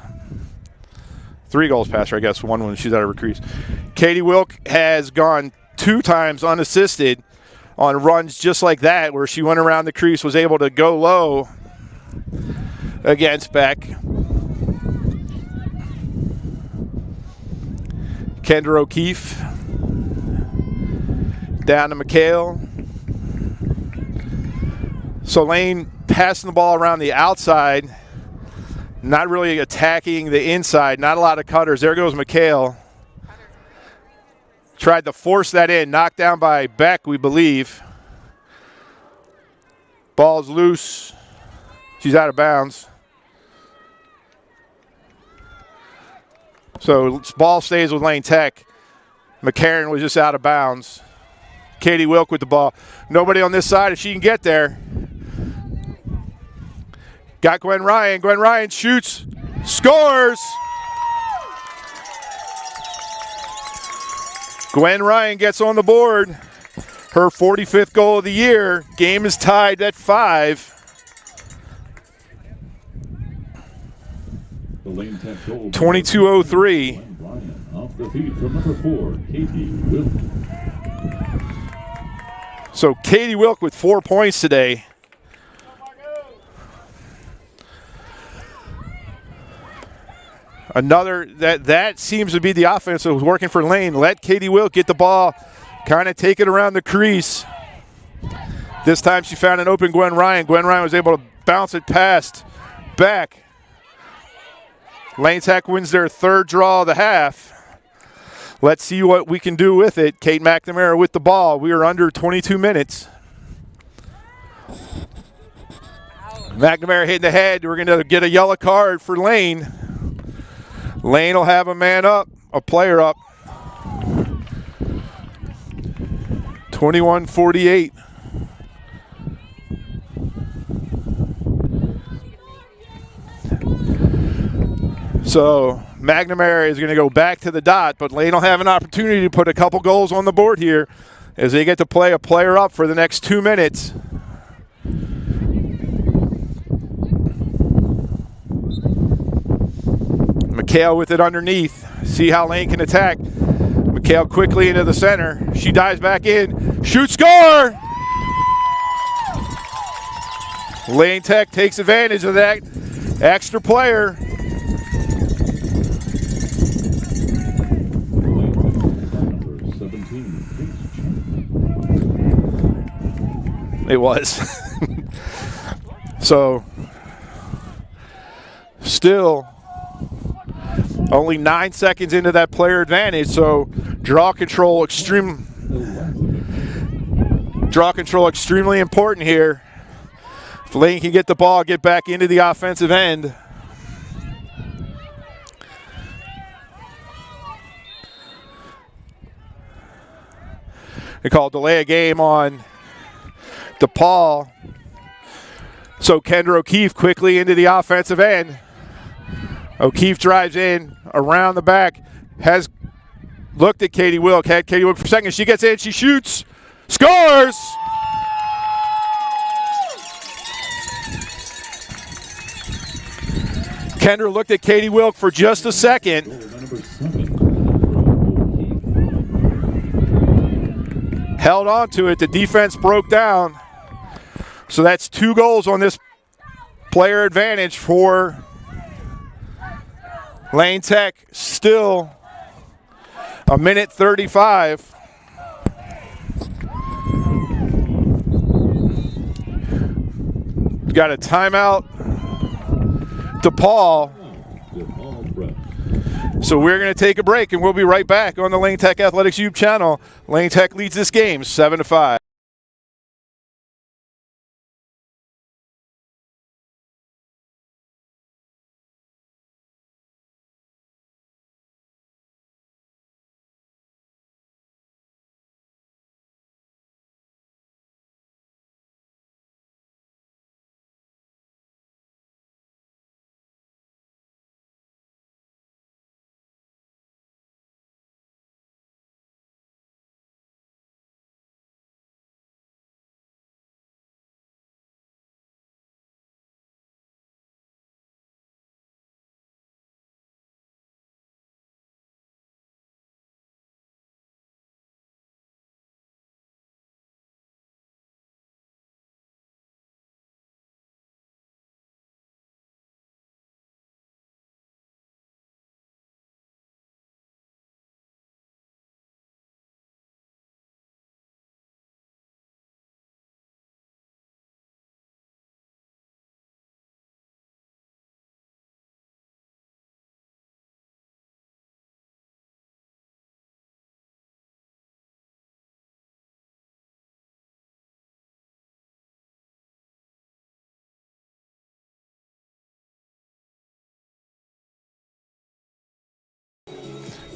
3 goals past her, I guess, 1 when she's out of her crease. Katie Wilk has gone 2 times unassisted on runs just like that, where she went around the crease, was able to go low against Beck. Kendra O'Keefe down to McHale. So Lane passing the ball around the outside, not really attacking the inside, not a lot of cutters. There goes McHale. Tried to force that in, knocked down by Beck, we believe. Ball's loose. She's out of bounds. So ball stays with Lane Tech. McCarran was just out of bounds. Katie Wilk with the ball. Nobody on this side if she can get there. Got Gwen Ryan. Gwen Ryan shoots, scores. Gwen Ryan gets on the board. Her 45th goal of the year. Game is tied at 5. The Lane Tech goal. 22:03. Ryan off the feed from number 4, Katie Wilk. So Katie Wilk with 4 points today. Another, that seems to be the offense that was working for Lane. Let Katie Wilk get the ball, kind of take it around the crease. This time she found an open Gwen Ryan. Gwen Ryan was able to bounce it past Beck. Lane Tech wins their 3rd draw of the half. Let's see what we can do with it. Kate McNamara with the ball. We are under 22 minutes. McNamara hitting the head. We're going to get a yellow card for Lane. Lane will have a man up, a player up. 21-48. So McNamara is going to go back to the dot, but Lane will have an opportunity to put a couple goals on the board here as they get to play a player up for the next 2 minutes. McHale with it underneath. See how Lane can attack. McHale quickly into the center. She dives back in. Shoot, score! Lane Tech takes advantage of that extra player. It was. So, still only 9 seconds into that player advantage, so draw control extremely important here. If Lane can get the ball, get back into the offensive end. They call delay a game on DePaul. So Kendra O'Keefe quickly into the offensive end. O'Keefe drives in around the back, has looked at Katie Wilk, had Katie Wilk for a second. She gets in, she shoots, scores! Kendra looked at Katie Wilk for just a second. Held on to it, the defense broke down. So that's 2 goals on this player advantage for Lane Tech. Still a minute 35. Got a timeout. DePaul. So we're going to take a break, and we'll be right back on the Lane Tech Athletics YouTube channel. Lane Tech leads this game 7-5.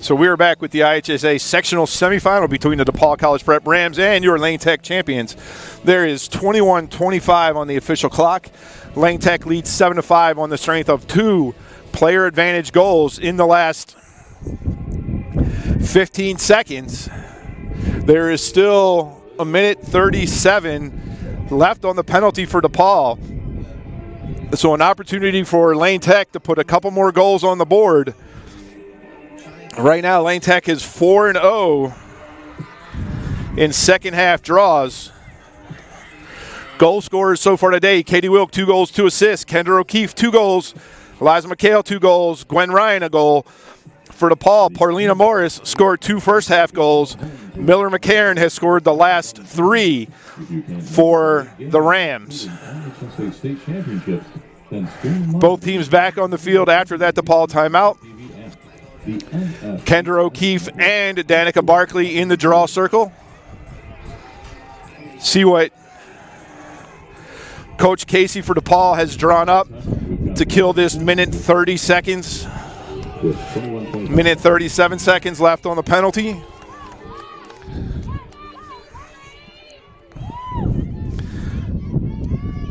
So we are back with the IHSA sectional semifinal between the DePaul College Prep Rams and your Lane Tech champions. There is 21-25 on the official clock. Lane Tech leads 7-5 on the strength of 2 player advantage goals in the last 15 seconds. There is still a minute 37 left on the penalty for DePaul. So an opportunity for Lane Tech to put a couple more goals on the board. Right now, Lane Tech is 4-0 in second half draws. Goal scorers so far today: Katie Wilk, 2 goals, 2 assists. Kendra O'Keefe, 2 goals. Eliza McHale, 2 goals. Gwen Ryan, a goal. For DePaul, Parlena Morris scored 2 first half goals. Miller McCarron has scored the last 3 for the Rams. Both teams back on the field after that DePaul timeout. Kendra O'Keefe and Danica Barkley in the draw circle. See what Coach Casey for DePaul has drawn up to kill this minute 30 seconds. Minute 37 seconds left on the penalty.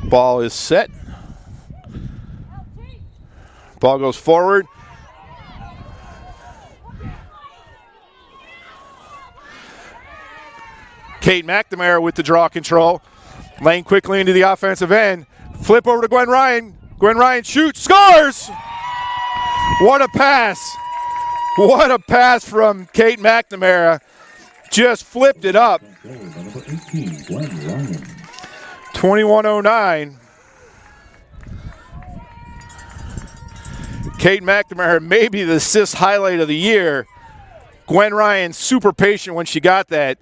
Ball is set. Ball goes forward. Kate McNamara with the draw control. Lane quickly into the offensive end. Flip over to Gwen Ryan. Gwen Ryan shoots, scores! What a pass. What a pass from Kate McNamara. Just flipped it up. 21-09. Kate McNamara, maybe the assist highlight of the year. Gwen Ryan, super patient when she got that.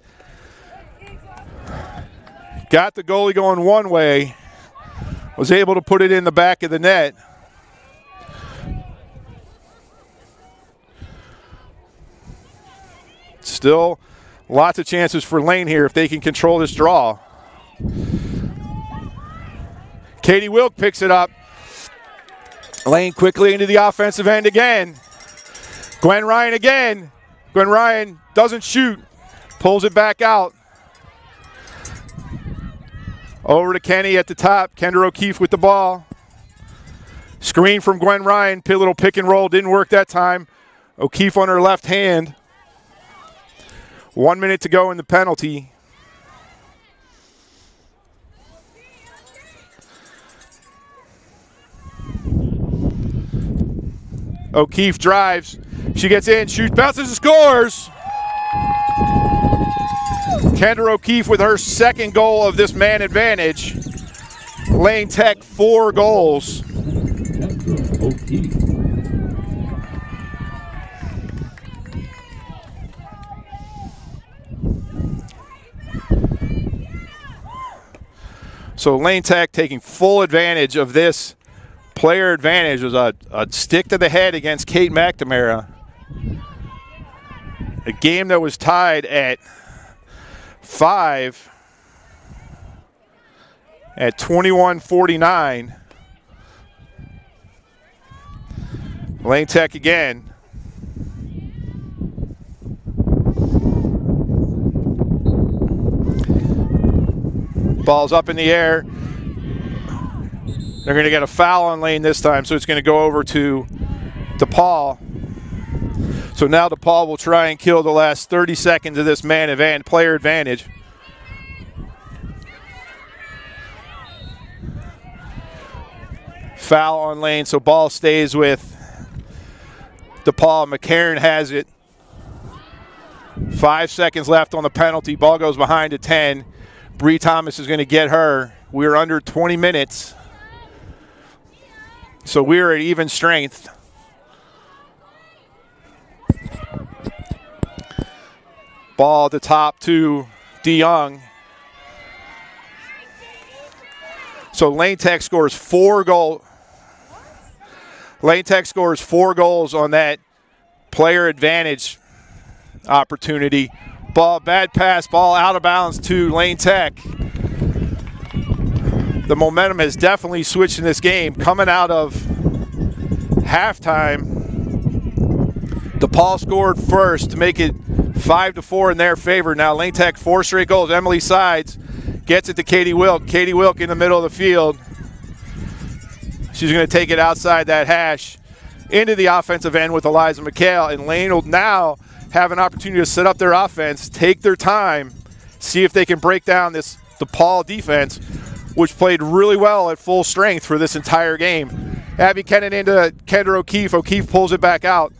Got the goalie going one way. Was able to put it in the back of the net. Still lots of chances for Lane here if they can control this draw. Katie Wilk picks it up. Lane quickly into the offensive end again. Gwen Ryan again. Gwen Ryan doesn't shoot. Pulls it back out. Over to Kenny at the top. Kendra O'Keefe with the ball. Screen from Gwen Ryan. Little pick and roll. Didn't work that time. O'Keefe on her left hand. 1 minute to go in the penalty. O'Keefe drives. She gets in, shoots, bounces, and scores. Kendra O'Keefe with her second goal of this man advantage. Lane Tech 4 goals. Kendra O'Keefe. So Lane Tech taking full advantage of this player advantage. It was a stick to the head against Kate McNamara. A game that was tied at 5 at 21-49. Lane Tech again. Ball's up in the air. They're going to get a foul on Lane this time, so it's going to go over to DePaul. So now DePaul will try and kill the last 30 seconds of this player advantage. Foul on Lane, so ball stays with DePaul. McCarron has it. 5 seconds left on the penalty. Ball goes behind to 10. Bree Thomas is going to get her. We're under 20 minutes. So we're at even strength. Ball at the top to DeYoung. So Lane Tech scores 4 goals. Lane Tech scores 4 goals on that player advantage opportunity. Ball, bad pass, ball out of bounds to Lane Tech. The momentum has definitely switched in this game. Coming out of halftime, DePaul scored first to make it 5-4 in their favor. Now Lane Tech 4 straight goals. Emily Sides gets it to Katie Wilk. Katie Wilk in the middle of the field. She's going to take it outside that hash into the offensive end with Eliza McHale. And Lane will now have an opportunity to set up their offense, take their time, see if they can break down this DePaul defense, which played really well at full strength for this entire game. Abby Kennan into Kendra O'Keefe. O'Keefe pulls it back out.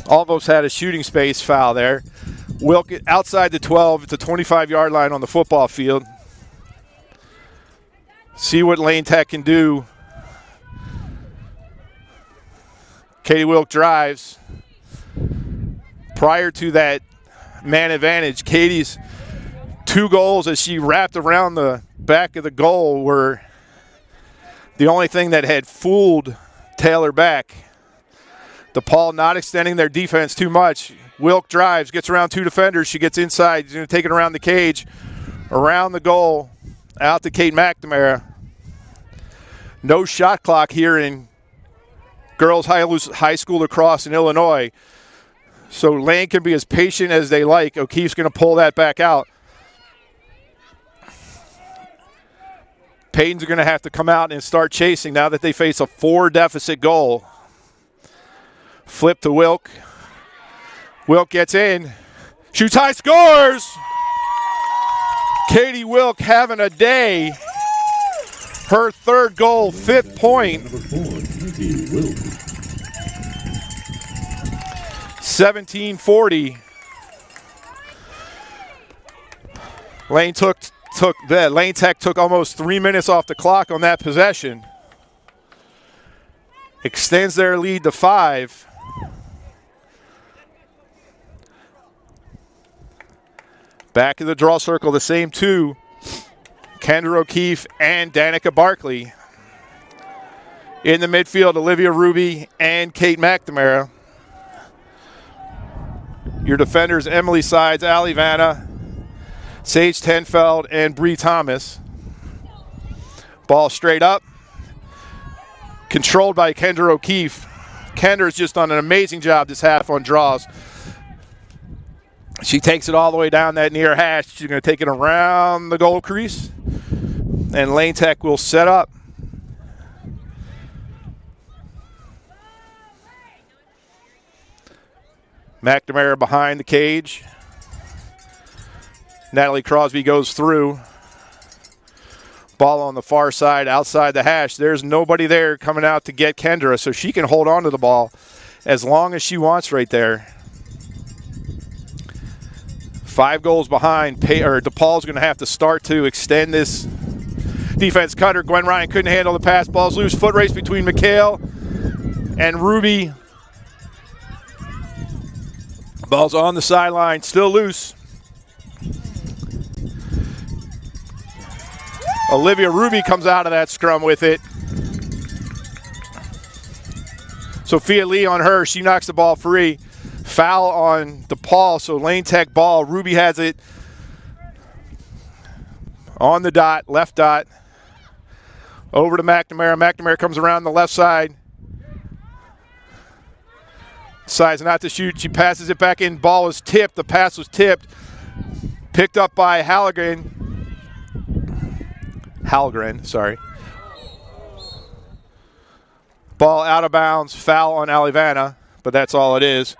Almost had a shooting space foul there. Wilk outside the 12 at the 25-yard line on the football field. See what Lane Tech can do. Katie Wilk drives. Prior to that man advantage, Katie's 2 goals as she wrapped around the back of the goal were the only thing that had fooled Taylor back. DePaul not extending their defense too much. Wilk drives, gets around 2 defenders. She gets inside. She's going to take it around the cage, around the goal, out to Kate McNamara. No shot clock here in girls high school lacrosse in Illinois. So Lane can be as patient as they like. O'Keefe's going to pull that back out. Payton's going to have to come out and start chasing now that they face a 4-deficit goal. Flip to Wilk. Wilk gets in. Shoots high, scores! Katie Wilk having a day. Her 3rd goal, 5th point. 17-40. Lane Tech took almost 3 minutes off the clock on that possession. Extends their lead to 5. Back in the draw circle, the same 2. Kendra O'Keefe and Danica Barkley. In the midfield, Olivia Ruby and Kate McNamara. Your defenders, Emily Sides, Allie Vanna, Sage Tenfeld, and Bree Thomas. Ball straight up. Controlled by Kendra O'Keefe. Kendra's just done an amazing job this half on draws. She takes it all the way down that near hash. She's going to take it around the goal crease. And Lane Tech will set up. McNamara behind the cage. Natalie Crosby goes through. Ball on the far side, outside the hash. There's nobody there coming out to get Kendra, so she can hold on to the ball as long as she wants right there. 5 goals behind. DePaul's going to have to start to extend this defense. Cutter, Gwen Ryan couldn't handle the pass. Ball's loose. Foot race between McHale and Ruby. Ball's on the sideline, still loose. Olivia Ruby comes out of that scrum with it. Sophia Lee on her. She knocks the ball free. Foul on DePaul, so Lane Tech ball. Ruby has it on the dot, left dot. Over to McNamara. McNamara comes around the left side. Decides not to shoot. She passes it back in. Ball is tipped. The pass was tipped. Picked up by Hallgren, sorry. Ball out of bounds. Foul on Alivana, but that's all it is.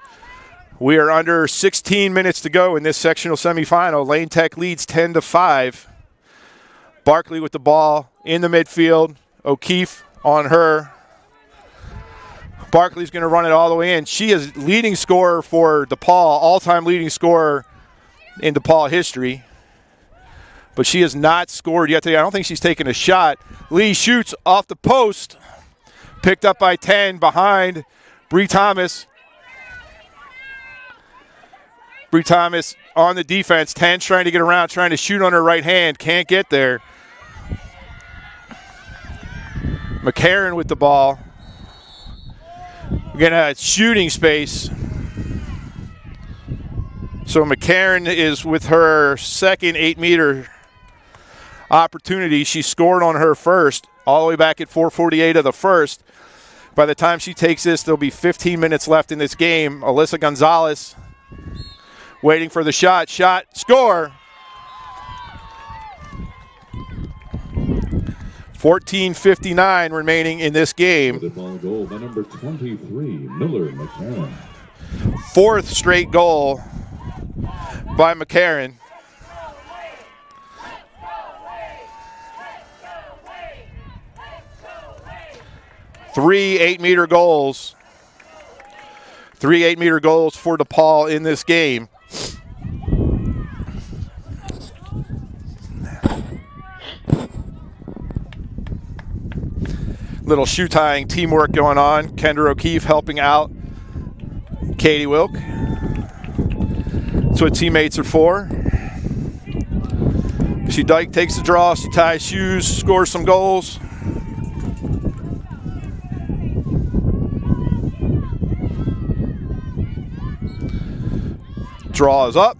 We are under 16 minutes to go in this sectional semifinal. Lane Tech leads 10-5. Barkley with the ball in the midfield. O'Keefe on her. Barkley's going to run it all the way in. She is leading scorer for DePaul, all-time leading scorer in DePaul history. But she has not scored yet today. I don't think she's taken a shot. Lee shoots off the post. Picked up by 10 behind Bree Thomas. Bree Thomas on the defense. 10's trying to get around, trying to shoot on her right hand. Can't get there. McCarran with the ball. We're going to have shooting space. So McCarran is with her second 8-meter opportunity. She scored on her first, all the way back at 4:48 of the first. By the time she takes this, there'll be 15 minutes left in this game. Alyssa Gonzalez waiting for the shot. Shot, score. 14:59 remaining in this game. DePaul goal by number 23, Miller McCarron. Fourth straight goal by McCarron. Three 8-meter goals. 3 8-meter goals for DePaul in this game. Little shoe tying teamwork going on. Kendra O'Keefe helping out Katie Wilk. That's what teammates are for. She takes the draw, she ties shoes, scores some goals. Draw is up.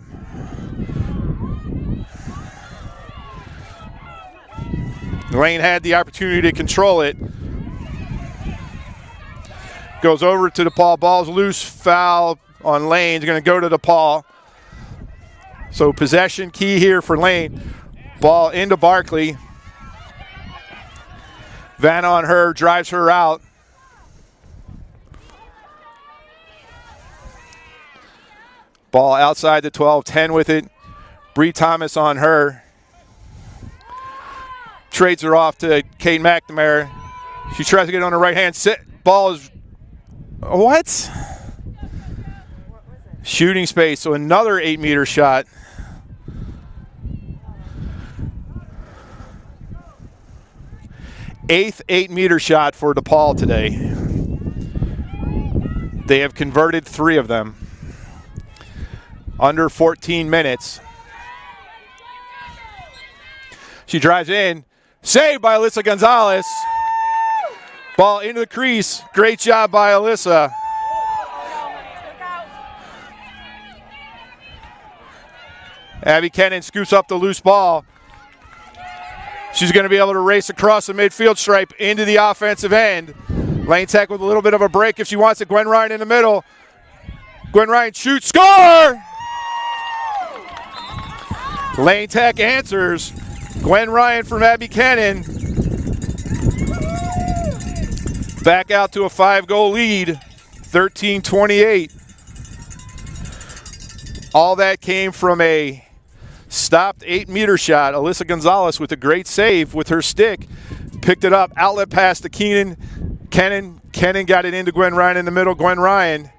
Lane had the opportunity to control it. Goes over to DePaul. Ball's loose. Foul on Lane. It's going to go to DePaul. So possession key here for Lane. Ball into Barkley. Vanna on her. Drives her out. Ball outside the 12. 10 with it. Bree Thomas on her. Trades her off to Kate McNamara. She tries to get on her right hand. Ball is... What? Shooting space, so another 8-meter shot. Eighth 8-meter shot for DePaul today. They have converted 3 of them. Under 14 minutes. She drives in. Saved by Alyssa Gonzalez. Ball into the crease. Great job by Alyssa. Abby Kennan scoops up the loose ball. She's going to be able to race across the midfield stripe into the offensive end. Lane Tech with a little bit of a break if she wants it. Gwen Ryan in the middle. Gwen Ryan shoots. Score! Lane Tech answers. Gwen Ryan from Abby Kennan. Back out to a 5-goal lead, 13-28. All that came from a stopped 8-meter shot. Alyssa Gonzalez with a great save with her stick. Picked it up, outlet pass to Kennan. Kennan got it into Gwen Ryan in the middle. Gwen Ryan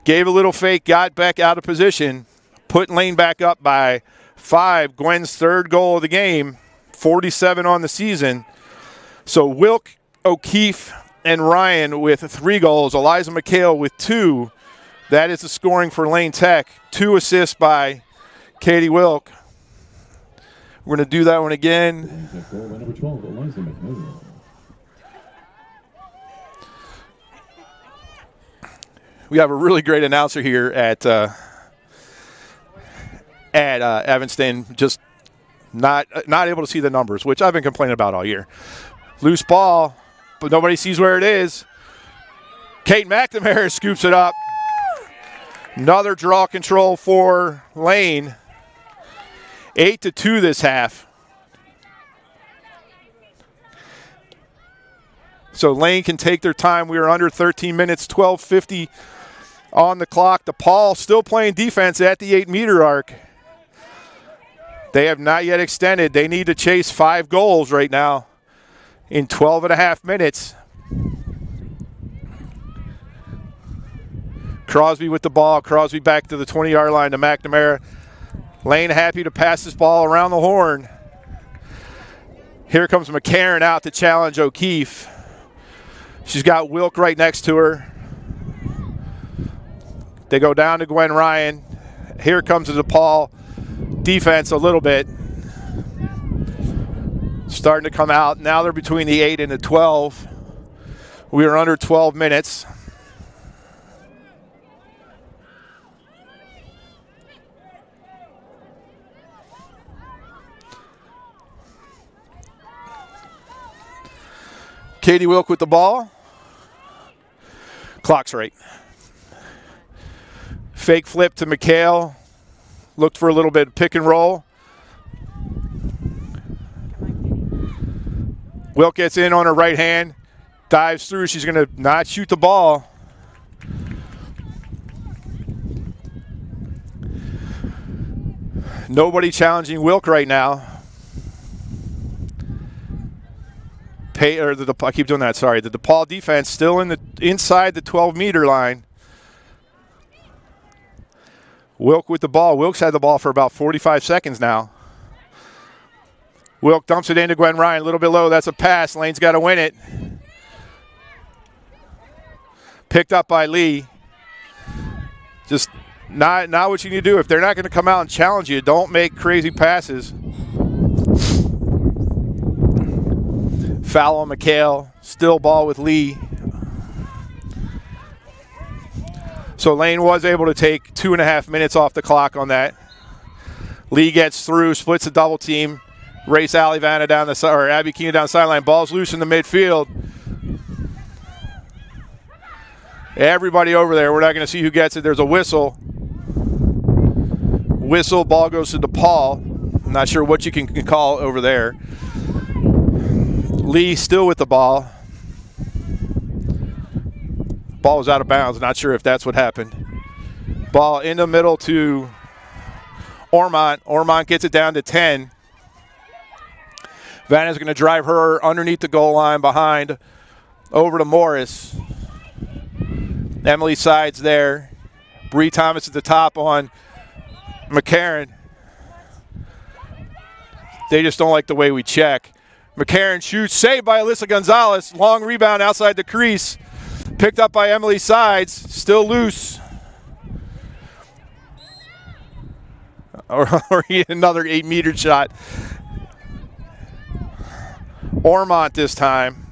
gave a little fake, got back out of position, put Lane back up by 5. Gwen's 3rd goal of the game, 47 on the season. So Wilk, O'Keefe, and Ryan with 3 goals. Eliza McHale with 2. That is the scoring for Lane Tech. 2 assists by Katie Wilk. We're going to do that one again. Number 12, Eliza McHale. We have a really great announcer here at Evanston, just not able to see the numbers, which I've been complaining about all year. Loose ball, but nobody sees where it is. Kate McNamara scoops it up. Another draw control for Lane. 8-2 this half. So Lane can take their time. We are under 13 minutes, 12:50 on the clock. DePaul still playing defense at the 8-meter arc. They have not yet extended. They need to chase 5 goals right now in 12.5 minutes. Crosby with the ball. Crosby back to the 20-yard line to McNamara. Lane happy to pass this ball around the horn. Here comes McCarron out to challenge O'Keefe. She's got Wilk right next to her. They go down to Gwen Ryan. Here comes the DePaul defense a little bit. Starting to come out. Now they're between the 8 and the 12. We are under 12 minutes. Katie Wilk with the ball. Clock's right. Fake flip to McHale. Looked for a little bit of pick and roll. Wilk gets in on her right hand. Dives through. She's going to not shoot the ball. Nobody challenging Wilk right now. I keep doing that, sorry. The DePaul defense still inside the 12-meter line. Wilk with the ball. Wilk's had the ball for about 45 seconds now. Wilk dumps it into Gwen Ryan. A little bit low. That's a pass. Lane's got to win it. Picked up by Lee. Just not what you need to do. If they're not going to come out and challenge you, don't make crazy passes. Foul on McHale. Still ball with Lee. So Lane was able to take 2.5 minutes off the clock on that. Lee gets through, splits a double team. Race Abby Keenan down the sideline. Ball's loose in the midfield. Everybody over there. We're not going to see who gets it. There's a whistle. Whistle. Ball goes to DePaul. I'm not sure what you can call over there. Lee still with the ball. Ball was out of bounds. Not sure if that's what happened. Ball in the middle to Ormont. Ormont gets it down to 10. Vanna's going to drive her underneath the goal line behind over to Morris. Emily Sides there. Bree Thomas at the top on McCarran. They just don't like the way we check. McCarran shoots, saved by Alyssa Gonzalez. Long rebound outside the crease. Picked up by Emily Sides, still loose. Or another 8-meter shot. Ormont this time.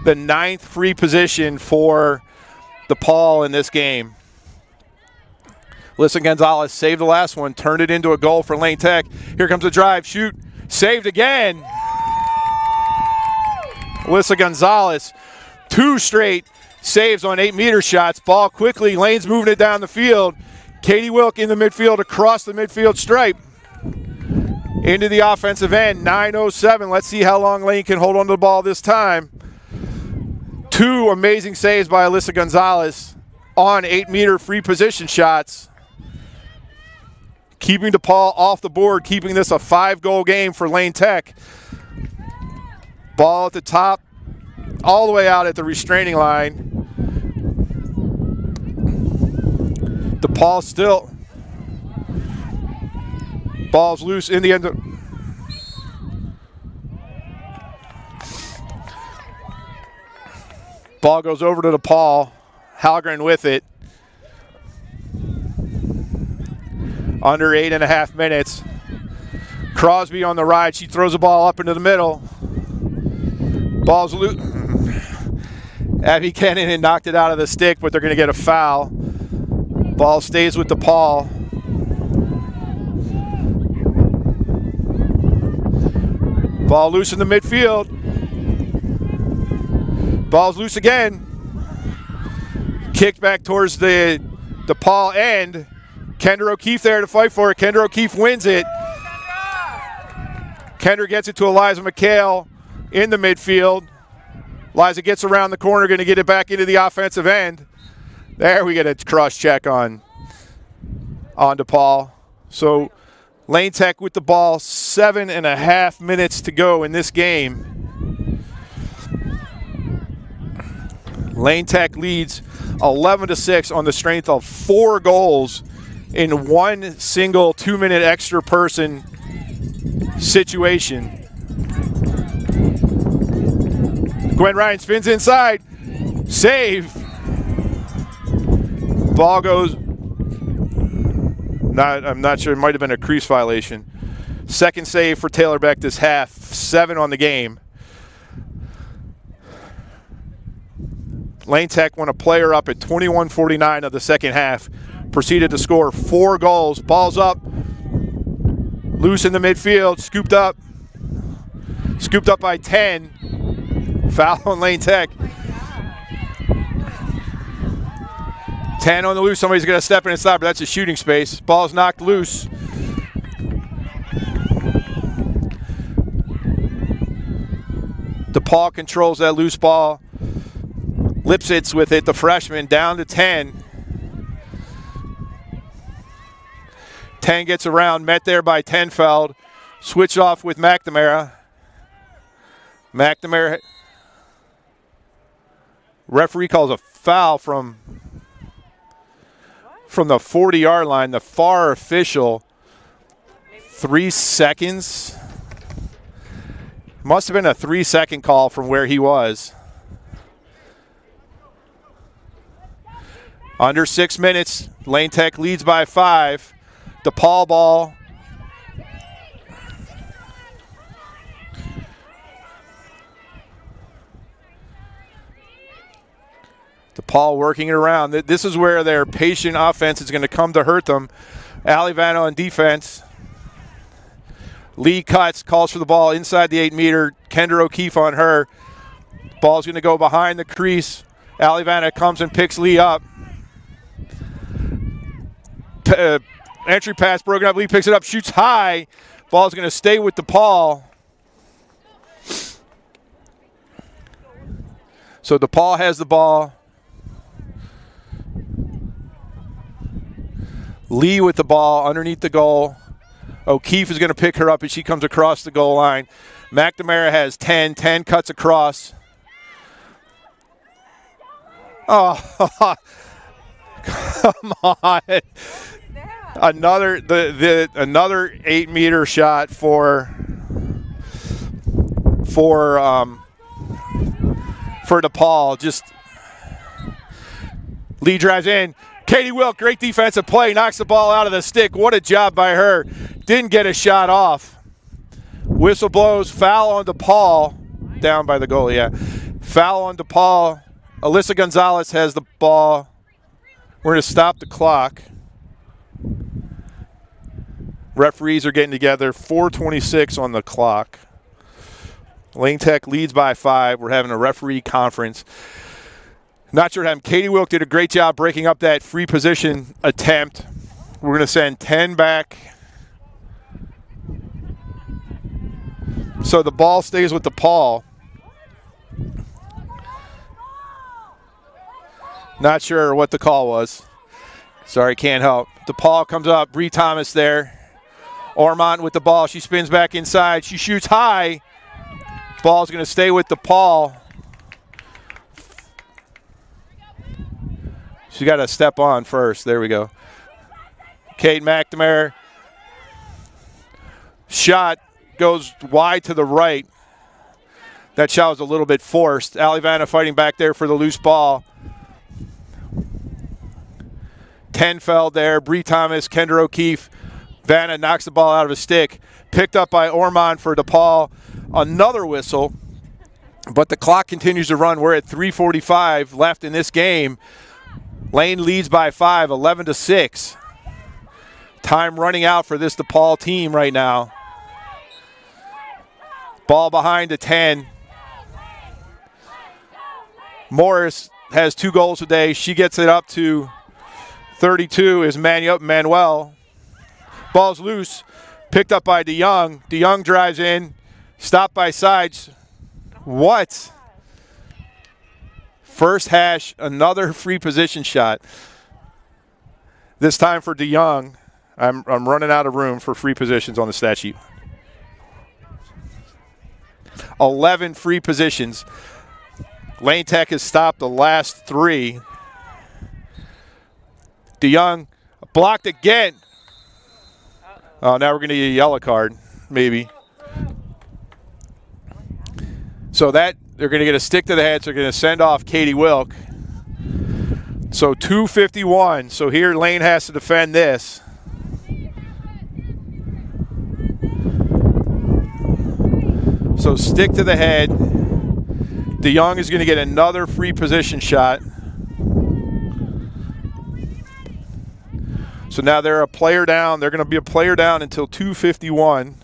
The 9th free position for DePaul in this game. Alyssa Gonzalez saved the last one, turned it into a goal for Lane Tech. Here comes the drive, shoot, saved again. Alyssa Gonzalez, 2 straight saves on 8-meter shots. Ball quickly, Lane's moving it down the field. Katie Wilk in the midfield across the midfield stripe. Into the offensive end, 9:07. Let's see how long Lane can hold on to the ball this time. 2 amazing saves by Alyssa Gonzalez on 8-meter free position shots. Keeping DePaul off the board, keeping this a 5-goal game for Lane Tech. Ball at the top, all the way out at the restraining line. DePaul still. Ball's loose in the end. Ball goes over to DePaul. Halgren with it. Under 8.5 minutes. Crosby on the ride. She throws the ball up into the middle. Ball's loose. Abby Kennan knocked it out of the stick, but they're going to get a foul. Ball stays with DePaul. Ball loose in the midfield. Ball's loose again. Kicked back towards the DePaul end. Kendra O'Keefe there to fight for it. Kendra O'Keefe wins it. Kendra gets it to Eliza McHale in the midfield. Eliza gets around the corner, going to get it back into the offensive end. There we get a cross check on DePaul. So Lane Tech with the ball, 7.5 minutes to go in this game. Lane Tech leads 11-6 on the strength of 4 goals in one single 2-minute extra person situation. Gwen Ryan spins inside. Save. Ball goes. I'm not sure. It might have been a crease violation. Second save for Taylor Beck this half. 7 on the game. Lane Tech won a player up at 21:49 of the second half. Proceeded to score 4 goals. Ball's up. Loose in the midfield. Scooped up. Scooped up by 10. Foul on Lane Tech. 10 on the loose. Somebody's going to step in and stop, but that's a shooting space. Ball's knocked loose. DePaul controls that loose ball. Lipsitz with it, the freshman, down to 10. 10 gets around, met there by Tenfeld. Switch off with McNamara. McNamara. Referee calls a foul from the 40-yard line. The far official. 3 seconds. Must have been a 3-second call from where he was. Under 6 minutes. Lane Tech leads by 5. DePaul ball. DePaul working it around. This is where their patient offense is going to come to hurt them. Alivano on defense. Lee cuts, calls for the ball inside the 8-meter. Kendra O'Keefe on her. Ball's going to go behind the crease. Alivano comes and picks Lee up. Entry pass broken up. Lee picks it up, shoots high. Ball's going to stay with DePaul. So DePaul has the ball. Lee with the ball underneath the goal. O'Keefe is going to pick her up as she comes across the goal line. McNamara has 10. 10 cuts across. Oh, come on. Another another 8-meter shot for DePaul. Just Lee drives in. Katie Wilk, great defensive play, knocks the ball out of the stick. What a job by her. Didn't get a shot off. Whistle blows, foul on DePaul. Down by the goal, yeah. Foul on DePaul. Alyssa Gonzalez has the ball. We're going to stop the clock. Referees are getting together. 4:26 on the clock. Lane Tech leads by 5. We're having a referee conference. Not sure what happened. Katie Wilk did a great job breaking up that free position attempt. We're going to send 10 back. So the ball stays with DePaul. Not sure what the call was. Sorry, can't help. DePaul comes up. Bree Thomas there. Ormond with the ball. She spins back inside. She shoots high. Ball's going to stay with DePaul. She got to step on first. There we go. Kate McNamara. Shot goes wide to the right. That shot was a little bit forced. Alivana fighting back there for the loose ball. Tenfeld there. Bree Thomas, Kendra O'Keefe. Vanna knocks the ball out of his stick. Picked up by Ormond for DePaul. Another whistle. But the clock continues to run. We're at 3:45 left in this game. Lane leads by 5, 11-6. Time running out for this DePaul team right now. Ball behind the 10. Morris has 2 goals today. She gets it up to 32 is Manuel. Ball's loose. Picked up by DeYoung. DeYoung drives in. Stopped by Sides. What? First hash, another free position shot. This time for DeYoung. I'm running out of room for free positions on the stat sheet. 11 free positions. Lane Tech has stopped the last 3. DeYoung blocked again. Oh, now we're going to get a yellow card, maybe. So that they're going to get a stick to the head, so they're going to send off Katie Wilk. So 2:51. So here Lane has to defend this. So stick to the head. DeYoung is going to get another free position shot. So now they're a player down. They're going to be a player down until 2:51.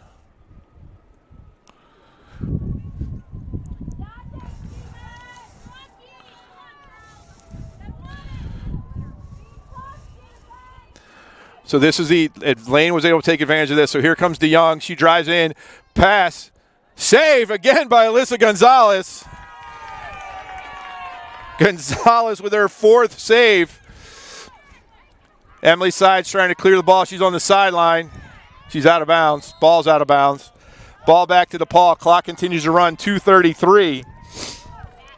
So this is Lane was able to take advantage of this. So here comes DeYoung. She drives in, pass, save again by Alyssa Gonzalez. Gonzalez with her 4th save. Emily Sides trying to clear the ball. She's on the sideline. She's out of bounds. Ball's out of bounds. Ball back to DePaul. Clock continues to run, 2:33.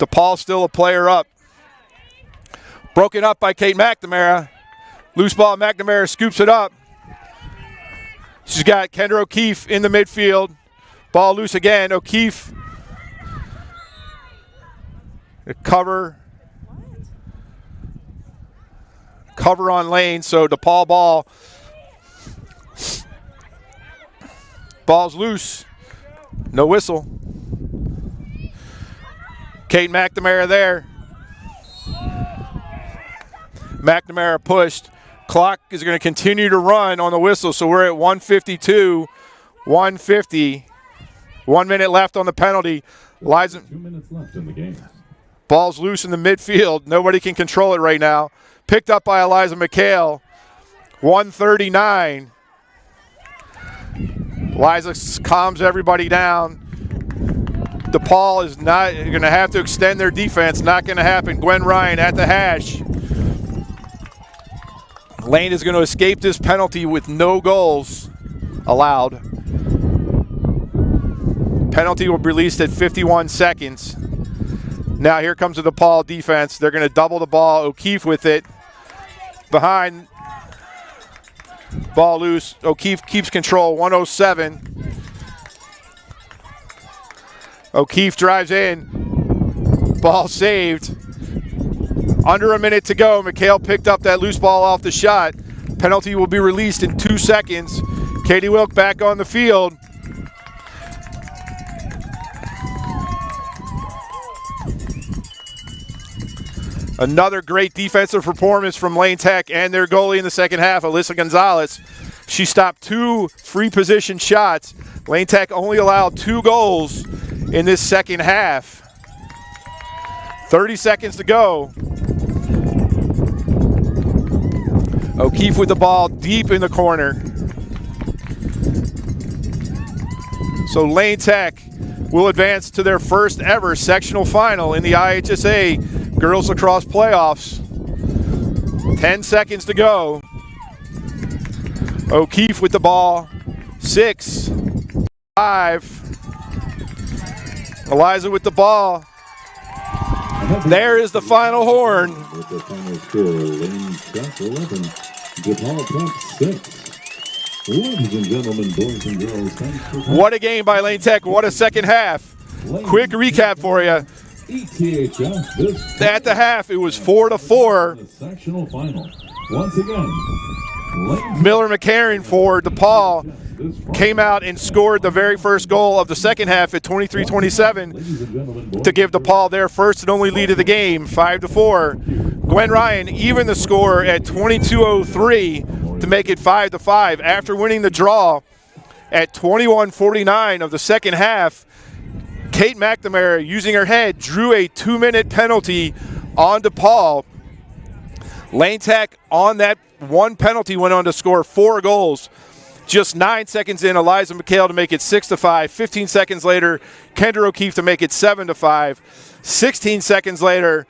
DePaul still a player up. Broken up by Kate McNamara. Loose ball, McNamara scoops it up. She's got Kendra O'Keefe in the midfield. Ball loose again. O'Keefe. Cover on Lane, so DePaul ball. Ball's loose. No whistle. Kate McNamara there. McNamara pushed. Clock is going to continue to run on the whistle, so we're at 1:52, 1:50. 1 minute left on the penalty. 2 minutes left in the game. Ball's loose in the midfield. Nobody can control it right now. Picked up by Eliza McHale. 1:39. Eliza calms everybody down. DePaul is not going to have to extend their defense. Not going to happen. Gwen Ryan at the hash. Lane is going to escape this penalty with no goals allowed. Penalty will be released at 51 seconds. Now here comes the DePaul defense. They're going to double the ball. O'Keefe with it. Behind. Ball loose. O'Keefe keeps control. 1:07. O'Keefe drives in. Ball saved. Under a minute to go. McHale picked up that loose ball off the shot. Penalty will be released in 2 seconds. Katie Wilk back on the field. Another great defensive performance from Lane Tech and their goalie in the second half, Alyssa Gonzalez. She stopped 2 free position shots. Lane Tech only allowed 2 goals in this second half. 30 seconds to go. O'Keefe with the ball deep in the corner. So Lane Tech will advance to their first ever sectional final in the IHSA Girls Lacrosse Playoffs. 10 seconds to go. O'Keefe with the ball. 6, 5. Eliza with the ball. There is the final horn. With the final score, Lane Tech 11, DePaul Prep 6. Ladies and gentlemen, boys and girls, thanks for watching. What a game by Lane Tech. What a second half. Quick recap for you. At the half, it was 4-4. The sectional final. Once again, Miller McCarran for DePaul came out and scored the very first goal of the second half at 23-27 to give DePaul their first and only lead of the game, 5-4. Gwen Ryan even the score at 22:03 to make it 5-5. After winning the draw at 21:49 of the second half, Kate McNamara, using her head, drew a 2-minute penalty on DePaul. Lane Tech on that one penalty went on to score 4 goals. Just 9 seconds in, Eliza McHale to make it 6-5. 15 seconds later, Kendra O'Keefe to make it 7-5. 16 seconds later,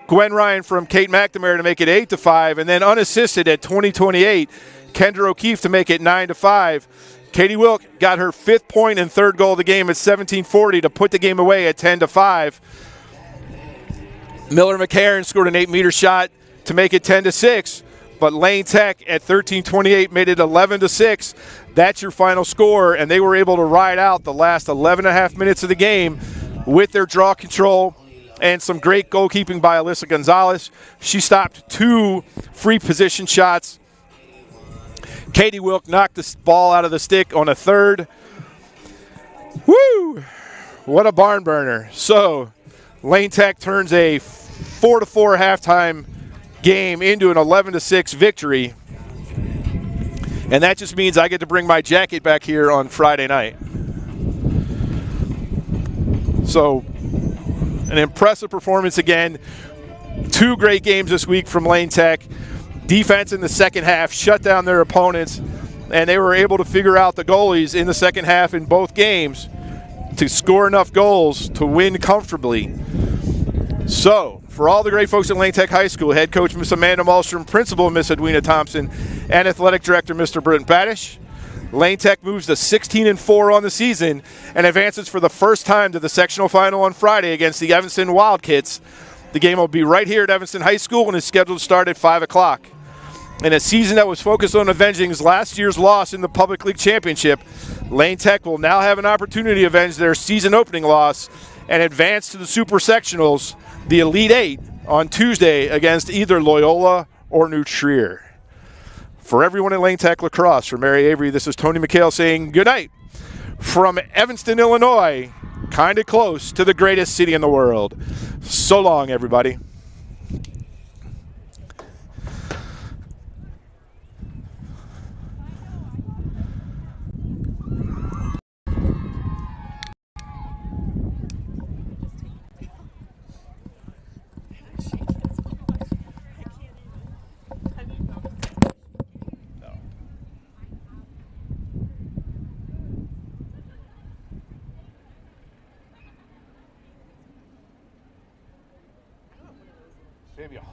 Gwen Ryan from Kate McNamara to make it 8-5. And then unassisted at 20:28, Kendra O'Keefe to make it 9-5. Katie Wilk got her 5th point and 3rd goal of the game at 17:40 to put the game away at 10-5. Miller McCarran scored an 8-meter shot to make it 10-6. But Lane Tech at 13:28 made it 11-6. That's your final score, and they were able to ride out the last 11.5 minutes of the game with their draw control and some great goalkeeping by Alyssa Gonzalez. She stopped 2 free position shots. Katie Wilk knocked the ball out of the stick on a 3rd. Woo! What a barn burner. So Lane Tech turns a 4-4 halftime game into an 11-6 victory. And that just means I get to bring my jacket back here on Friday night. So an impressive performance again. 2 great games this week from Lane Tech. defense in the second half shut down their opponents, and they were able to figure out the goalies in the second half in both games to score enough goals to win comfortably. So, for all the great folks at Lane Tech High School, head coach Miss Amanda Malmstrom, principal Miss Edwina Thompson, and athletic director Mr. Brent Badish, Lane Tech moves to 16-4 on the season and advances for the first time to the sectional final on Friday against the Evanston Wildcats. The game will be right here at Evanston High School and is scheduled to start at 5 o'clock. In a season that was focused on avenging last year's loss in the Public League Championship, Lane Tech will now have an opportunity to avenge their season opening loss and advance to the Super Sectionals, the Elite Eight, on Tuesday against either Loyola or New Trier. For everyone at Lane Tech Lacrosse, from Mary Avery, this is Tony McHale saying good night from Evanston, Illinois, kind of close to the greatest city in the world. So long, everybody. Maybe 100.